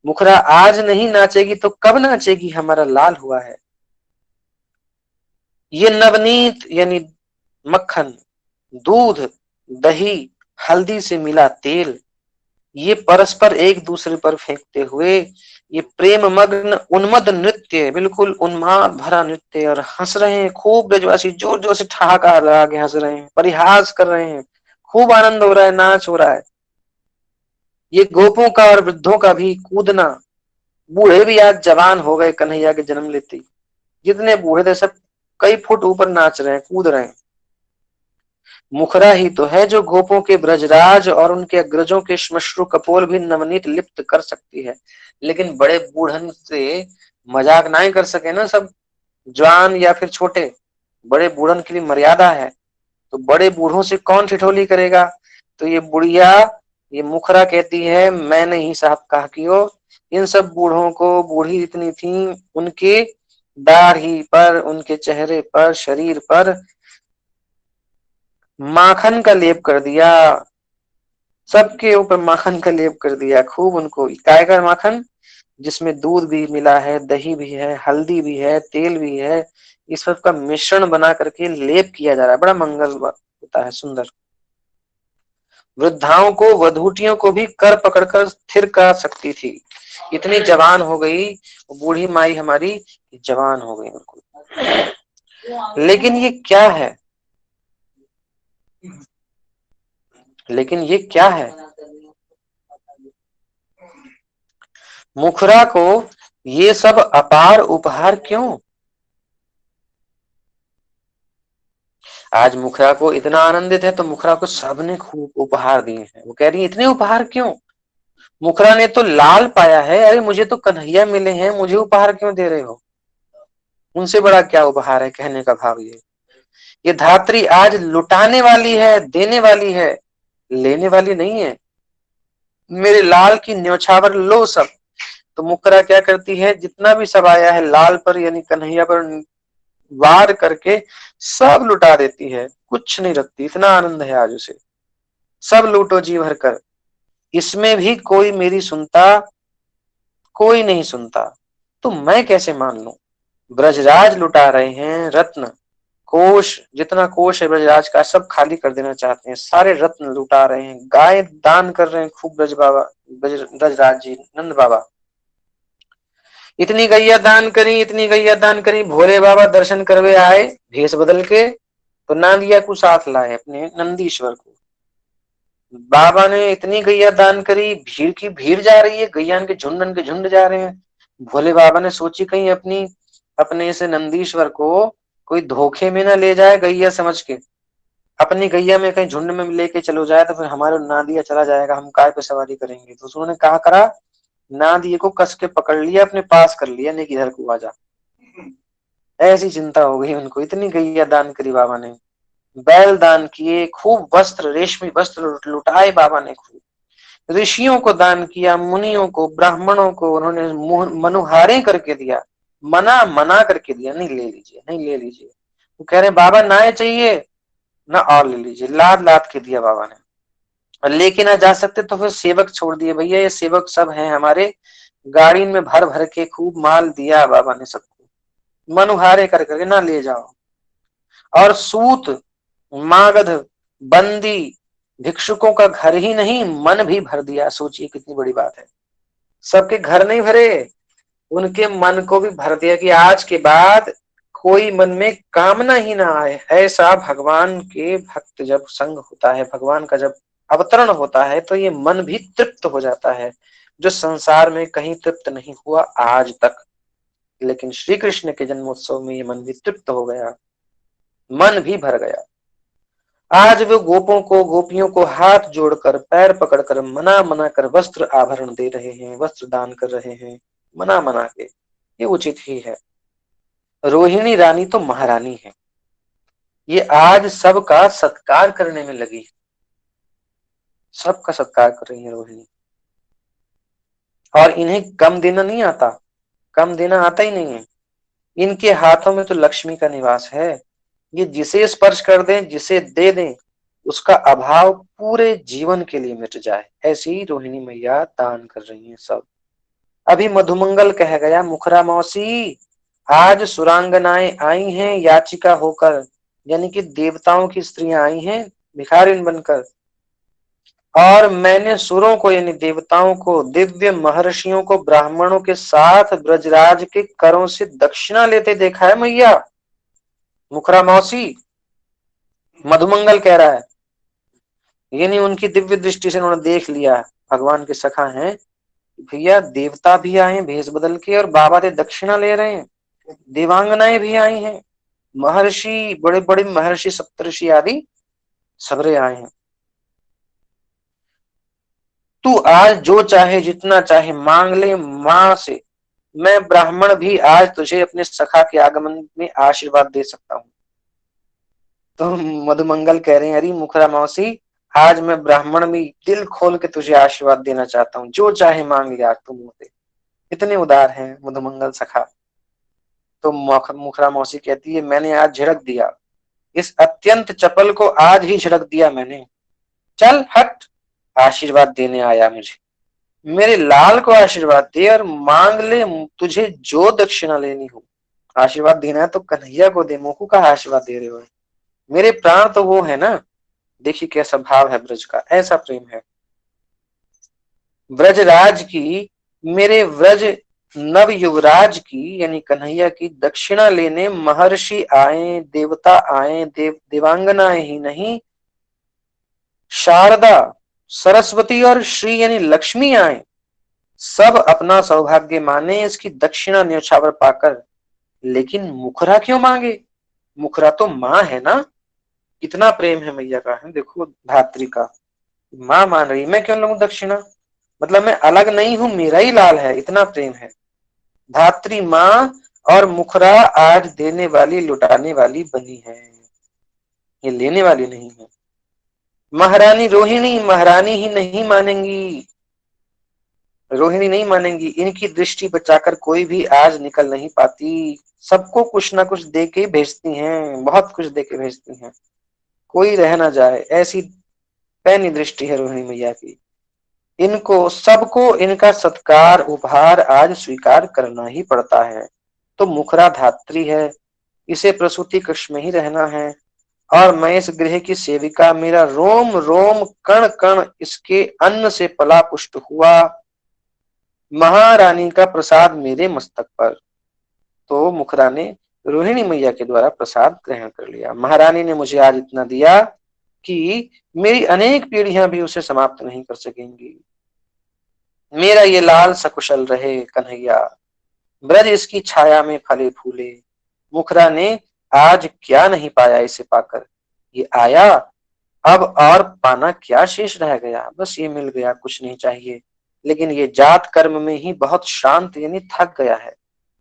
मुखरा आज नहीं नाचेगी तो कब नाचेगी, हमारा लाल हुआ है। ये नवनीत यानी मक्खन, दूध, दही, हल्दी से मिला तेल, ये परस्पर एक दूसरे पर फेंकते हुए ये प्रेम मग्न उन्मद नृत्य, बिल्कुल उन्माद भरा नृत्य। और हंस रहे हैं खूब ब्रजवासी, जोर जोर से ठहाका लगा के हंस रहे हैं, परिहास कर रहे हैं, खूब आनंद हो रहा है, नाच हो रहा है। ये गोपों का और वृद्धों का भी कूदना। बूढ़े भी आज जवान हो गए कन्हैया के जन्म लेते ही। जितने बूढ़े थे सब कई फुट ऊपर नाच रहे हैं, कूद रहे हैं। मुखरा ही तो है जो गोपों के ब्रजराज और उनके अग्रजों के श्मश्रु कपोल भी नवनीत लिप्त कर सकती है। लेकिन बड़े बूढ़न से मजाक ना ही कर सके ना सब, जवान या फिर छोटे, बड़े बूढ़न की भी मर्यादा है। तो बड़े बूढ़ों से कौन ठिठोली करेगा। तो ये बुढ़िया, ये मुखरा कहती है मैंने ही साहब कहा कि ओ इन सब बूढ़ों को, बूढ़ी इतनी थी, उनके दाढ़ी पर, उनके चेहरे पर, शरीर पर माखन का लेप कर दिया, सबके ऊपर माखन का लेप कर दिया, खूब उनको काय का माखन, जिसमें दूध भी मिला है, दही भी है, हल्दी भी है, तेल भी है, इस सब का मिश्रण बना करके लेप किया जा रहा है। बड़ा मंगल होता है, सुंदर। वृद्धाओं को, वधूटियों को भी कर पकड़कर स्थिर कर सकती थी, इतनी जवान हो गई बूढ़ी माई हमारी, जवान हो गई बिल्कुल। लेकिन ये क्या है, लेकिन ये क्या है, मुखरा को ये सब अपार उपहार क्यों? आज मुखरा को इतना आनंदित है तो मुखरा को सबने खूब उपहार दिए हैं। वो कह रही है इतने उपहार क्यों? मुखरा ने तो लाल पाया है, अरे मुझे तो कन्हैया मिले हैं, मुझे उपहार क्यों दे रहे हो? उनसे बड़ा क्या उपहार है, कहने का भाव ये धात्री आज लुटाने वाली है, देने वाली है, लेने वाली नहीं है। मेरे लाल की न्यौछावर लो सब। तो मुकरा क्या करती है, जितना भी सब आया है लाल पर यानी कन्हैया पर वार करके सब लुटा देती है, कुछ नहीं रखती। इतना आनंद है आज उसे, सब लूटो जी भर कर, इसमें भी कोई मेरी सुनता, कोई नहीं सुनता, तो मैं कैसे मान लूं? ब्रजराज लुटा रहे हैं रत्न, कोष, जितना कोष है ब्रजराज का सब खाली कर देना चाहते हैं, सारे रत्न लुटा रहे हैं, गाय दान कर रहे हैं खूब ब्रज बाबा, ब्रजराज जी, नंद बाबा। इतनी गैया दान करी, इतनी गैया दान करी, भोले बाबा दर्शन करवे आए भेष बदल के, तो नांदिया को साथ लाए अपने नंदीश्वर को। बाबा ने इतनी गैया दान करी, भीड़ की भीड़ जा रही है, गैया के झुंडन के झुंड जा रहे हैं। भोले बाबा ने सोची कहीं अपनी अपने इस नंदीश्वर को कोई धोखे में ना ले जाए गैया समझ के, अपनी गैया में कहीं झुंड में लेके चलो जाए तो फिर हमारे नादिया चला जाएगा, हम काय पे सवारी करेंगे। तो उन्होंने कहा करा, नादिया को कस के पकड़ लिया, अपने पास कर लिया, नहीं किधर को आ जा। ऐसी चिंता हो गई उनको, इतनी गैया दान करी बाबा ने, बैल दान किए, खूब वस्त्र, रेशमी वस्त्र लुटाए बाबा ने, खूब ऋषियों को दान किया, मुनियों को, ब्राह्मणों को उन्होंने मनुहारे करके दिया, मना मना करके दिया, नहीं ले लीजिए, नहीं ले लीजिए। वो कह रहे बाबा ना चाहिए ना, और ले लीजिए, लाद लाद के दिया बाबा ने। और लेके ना जा सकते तो फिर सेवक छोड़ दिए, भैया ये सेवक सब हैं हमारे, गाड़ी में भर भर के खूब माल दिया बाबा ने सबको, मनुहारे कर करके ना ले जाओ। और सूत, मागध, बंदी, भिक्षुकों का घर ही नहीं मन भी भर दिया। सोचिए कितनी बड़ी बात है, सबके घर नहीं भरे, उनके मन को भी भर दिया कि आज के बाद कोई मन में कामना ही ना आए। ऐसा भगवान के भक्त जब संग होता है, भगवान का जब अवतरण होता है तो ये मन भी तृप्त हो जाता है, जो संसार में कहीं तृप्त नहीं हुआ आज तक। लेकिन श्री कृष्ण के जन्मोत्सव में ये मन भी तृप्त हो गया, मन भी भर गया। आज वो गोपों को, गोपियों को हाथ जोड़कर, पैर पकड़कर, मना मना कर वस्त्र आभरण दे रहे हैं, वस्त्र दान कर रहे हैं, मना मना के। ये उचित ही है। रोहिणी रानी तो महारानी है, ये आज सबका सत्कार करने में लगी, सबका सत्कार कर रही है रोहिणी। और इन्हें कम देना नहीं आता, कम देना आता ही नहीं है। इनके हाथों में तो लक्ष्मी का निवास है, ये जिसे स्पर्श कर दें, जिसे दे दें, उसका अभाव पूरे जीवन के लिए मिट जाए, ऐसी रोहिणी मैया दान कर रही हैं सब। अभी मधुमंगल कह गया, मुखरा मौसी आज सुरांगनाएं आई हैं याचिका होकर, यानी कि देवताओं की स्त्रियां आई हैं भिखारिन बनकर, और मैंने सुरों को यानी देवताओं को, दिव्य महर्षियों को ब्राह्मणों के साथ ब्रजराज के करों से दक्षिणा लेते देखा है मैया। मुखरा मौसी, मधुमंगल कह रहा है, यानी उनकी दिव्य दृष्टि से उन्होंने देख लिया, भगवान के सखा हैं, भैया देवता भी आए हैं भेष बदल के और बाबा से दक्षिणा ले रहे हैं, देवांगनाएं भी आई हैं, महर्षि, बड़े बड़े महर्षि सप्तर्षि आदि सबरे आए हैं। तू आज जो चाहे जितना चाहे मांग ले मां से, मैं ब्राह्मण भी आज तुझे अपने सखा के आगमन में आशीर्वाद दे सकता हूँ। तो मधुमंगल कह रहे हैं, अरे मुखरा मौसी आज मैं ब्राह्मण भी दिल खोल के तुझे आशीर्वाद देना चाहता हूँ, जो चाहे मांग लिया तुम मुझे। इतने उदार हैं मधुमंगल सखा। तो मुखरा मौसी कहती है, मैंने आज झिड़क दिया, इस अत्यंत चपल को आज ही झड़क दिया मैंने। चल हट, आशीर्वाद देने आया मुझे। मेरे लाल को आशीर्वाद दे और मांग ले तुझे जो दक्षिणा लेनी हो। आशीर्वाद देना है तो कन्हैया को दे, मोकू का आशीर्वाद दे रहे हो। मेरे प्राण तो वो है ना। देखिए कैसा भाव है ब्रज का, ऐसा प्रेम है ब्रजराज की, मेरे व्रज नव युवराज की यानी कन्हैया की दक्षिणा लेने महर्षि आए, देवता आए, देवांगनाएं ही नहीं, शारदा, सरस्वती और श्री यानी लक्ष्मी आए, सब अपना सौभाग्य माने इसकी दक्षिणा न्योछावर पाकर। लेकिन मुखरा क्यों मांगे? मुखरा तो माँ है ना। इतना प्रेम है मैया का, है देखो धात्री का। माँ मान रही, मैं क्यों लूं दक्षिणा? मतलब मैं अलग नहीं हूं, मेरा ही लाल है, इतना प्रेम है। धात्री माँ और मुखरा आज देने वाली लुटाने वाली बनी है, ये लेने वाली नहीं है। महारानी रोहिणी महारानी ही नहीं मानेंगी, रोहिणी नहीं मानेंगी। इनकी दृष्टि बचाकर कोई भी आज निकल नहीं पाती। सबको कुछ ना कुछ दे के भेजती हैं, बहुत कुछ दे के भेजती हैं, कोई रह ना जाए, ऐसी पैनी दृष्टि है रोहिणी मैया की। इनको सबको इनका सत्कार उपहार आज स्वीकार करना ही पड़ता है। तो मुखरा धात्री है, इसे प्रसूति कक्ष में ही रहना है और मैं इस गृह की सेविका, मेरा रोम रोम कण कण इसके अन्न से पला पुष्ट हुआ। महारानी का प्रसाद मेरे मस्तक पर। तो मुखरा ने रोहिणी मैया के द्वारा प्रसाद ग्रहण कर लिया। महारानी ने मुझे आज इतना दिया कि मेरी अनेक पीढ़ियां भी उसे समाप्त नहीं कर सकेंगी। मेरा ये लाल सकुशल रहे कन्हैया, ब्रज इसकी छाया में फले फूले। मुखरा ने आज क्या नहीं पाया इसे पाकर, ये आया अब और पाना क्या शेष रह गया। बस ये मिल गया, कुछ नहीं चाहिए। लेकिन ये जात कर्म में ही बहुत शांत यानी थक गया है,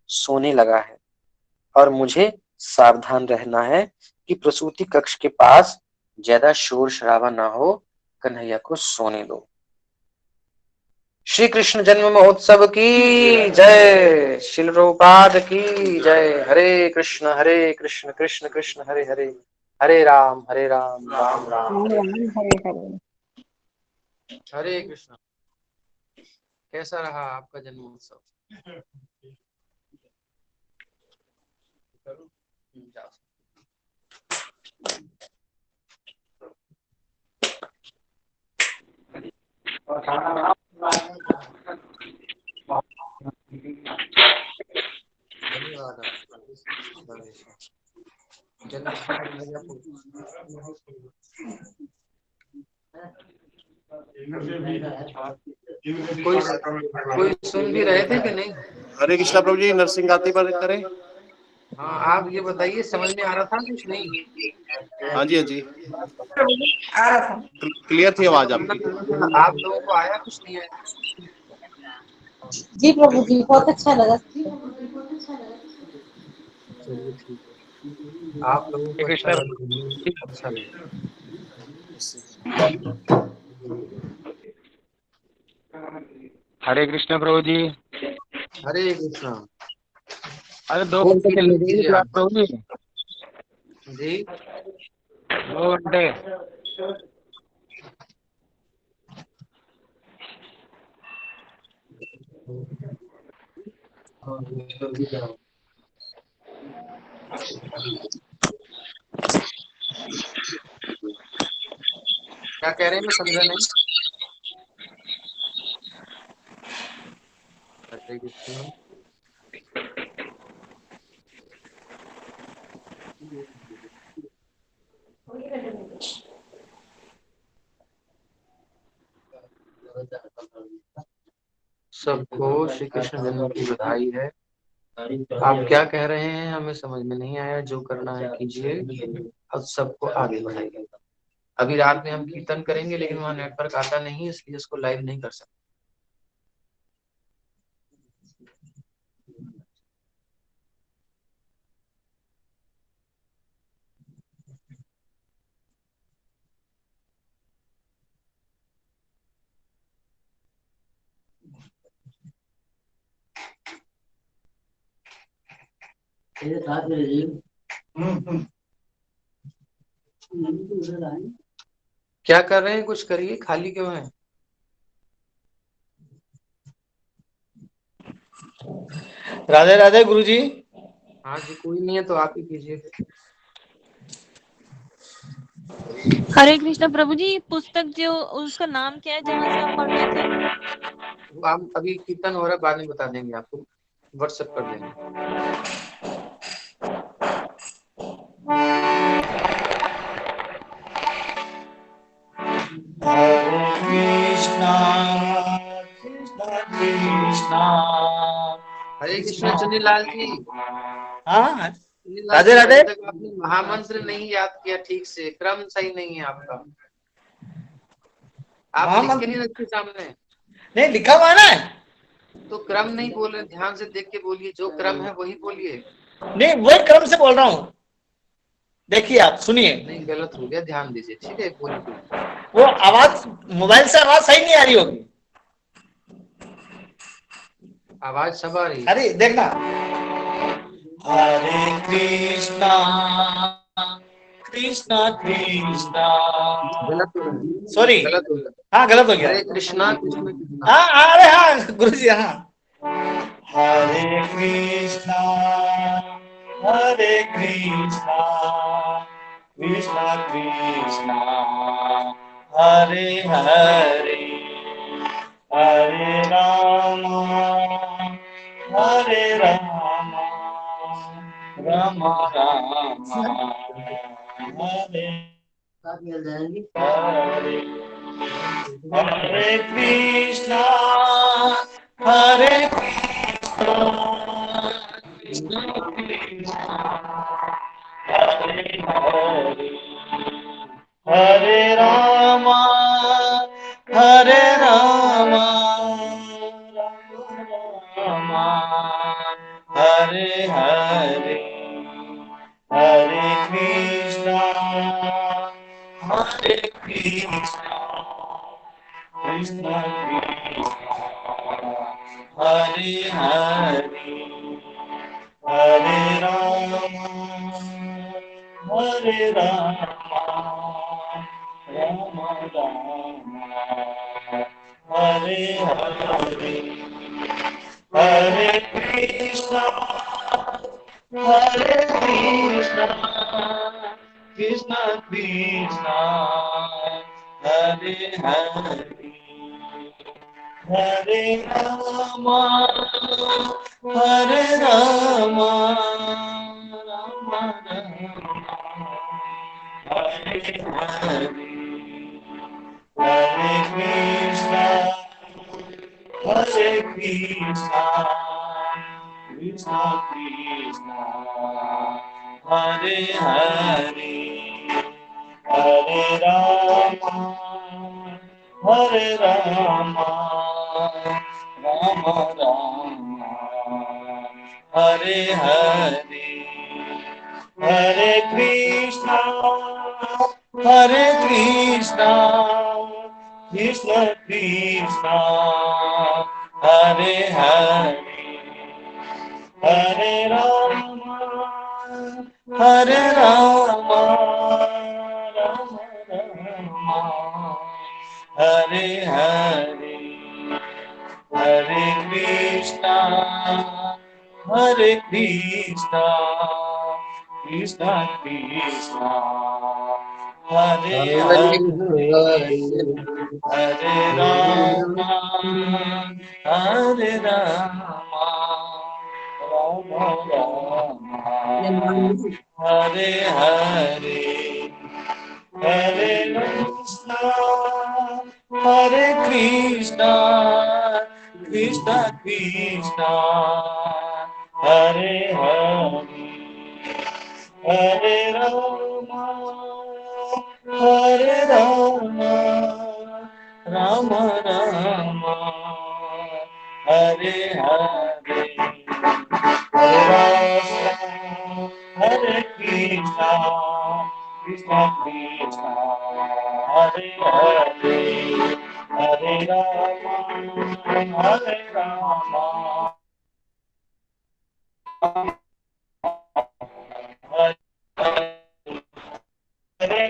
सोने लगा है। और मुझे सावधान रहना है कि प्रसूति कक्ष के पास ज्यादा शोर शराबा ना हो, कन्हैया को सोने दो। श्री कृष्ण जन्म महोत्सव की जय, शिल रूपाद की जय। हरे कृष्ण कृष्ण कृष्ण हरे हरे, हरे राम राम राम राम हरे राम हरे हरे। हरे कृष्ण। कैसा रहा आपका जन्मोत्सव? धन्यवाद कोई सुन भी रहे थे कि नहीं? हरे कृष्णा प्रभु जी, नरसिंह आरती पर करें। हाँ आप ये बताइए, समझ में आ रहा था कुछ नहीं? हाँ जी, हाँ जी, आ रहा था। क्लियर थी आवाज आपकी। आप लोगों को आया कुछ नहीं आया? जी प्रभु जी, बहुत अच्छा लगा। चलिए ठीक है, आप लोगों को अच्छा लगा, अच्छा लगा। हरे कृष्ण प्रभु जी। हरे कृष्णा। अरे 2 खूब घंटे कीर्तन चलने देंगे कीजिए क्लास आप प्रभु जी। जी। 2 घंटे। क्या कह रहे हैं, मैं समझा नहीं। हरे कृष्णा। सबको श्री कृष्ण जन्म की बधाई है। आप क्या कह रहे हैं हमें समझ में नहीं आया, जो करना है कीजिए और सबको आगे बढ़ाइए। अभी रात में हम कीर्तन करेंगे लेकिन वहाँ नेटवर्क आता नहीं, इसलिए इसको लाइव नहीं कर सकते। क्या कर रहे हैं? कुछ करिए, खाली क्यों है? राधे राधे गुरुजी। हाँ जी, कोई नहीं है तो आप ही कीजिए। हरे कृष्णा प्रभु जी, पुस्तक जो उसका नाम क्या है जहाँ से आप पढ़ रहे थे? वो हम अभी कीर्तन हो रहा है, बाद में बता देंगे आपको, व्हाट्सएप कर देंगे। हरे कृष्णा कृष्णा कृष्णा। हरे कृष्ण चुनीलाल जी। हाँ चुनीलाल राधे जी, राधे। अभी तक आपने महामंत्र नहीं याद किया ठीक से, क्रम सही नहीं है आपका। आप लिख के नहीं रखते सामने, नहीं लिखा हुआ है ना। तो क्रम नहीं बोल रहे, ध्यान से देख के बोलिए, जो क्रम है वही बोलिए। नहीं वही क्रम से बोल रहा हूँ, देखिए आप सुनिए। नहीं, गलत हो गया, ध्यान दीजिए, ठीक है, बोलिए। वो आवाज मोबाइल से आवाज सही नहीं आ रही होगी। आवाज सब आ रही है। अरे देखना, हरे कृष्णा कृष्णा कृष्णा। गलत हो रहा है, सॉरी, गलत हो गया। हाँ गलत हो गया। हरे कृष्णा कृष्ण कृष्णा। हाँ अरे हाँ गुरु जी, हाँ। हरे कृष्णा कृष्णा कृष्णा हरे हरे, हरे राम राम राम हरे हरे। हरे कृष्णा कृष्णा कृष्णा हरे हरे, हरे राम राम राम हरे हरे। हरे कृष्णा कृष्णा कृष्णा हरे हरे, हरे राम राम राम हरे हरे। हरे कृष्णा कृष्णा कृष्णा हरे हरे, हरे राम राम राम हरे हरे। हरे कृष्णा कृष्णा कृष्णा हरे हरे, हरे राम राम राम हरे हरे। हरे कृष्णा कृष्णा कृष्णा हरे हरे, हरे राम राम राम हरे हरे। हरे कृष्णा कृष्णा कृष्णा हरे हरे, हरे राम राम हरे हरे। हरे कृष्णा कृष्णा कृष्णा हरे हरे, हरे राम राम राम हरे हरे। हरे राम हरे कृष्णा कृष्णा हरे हरे, हरे राम हरे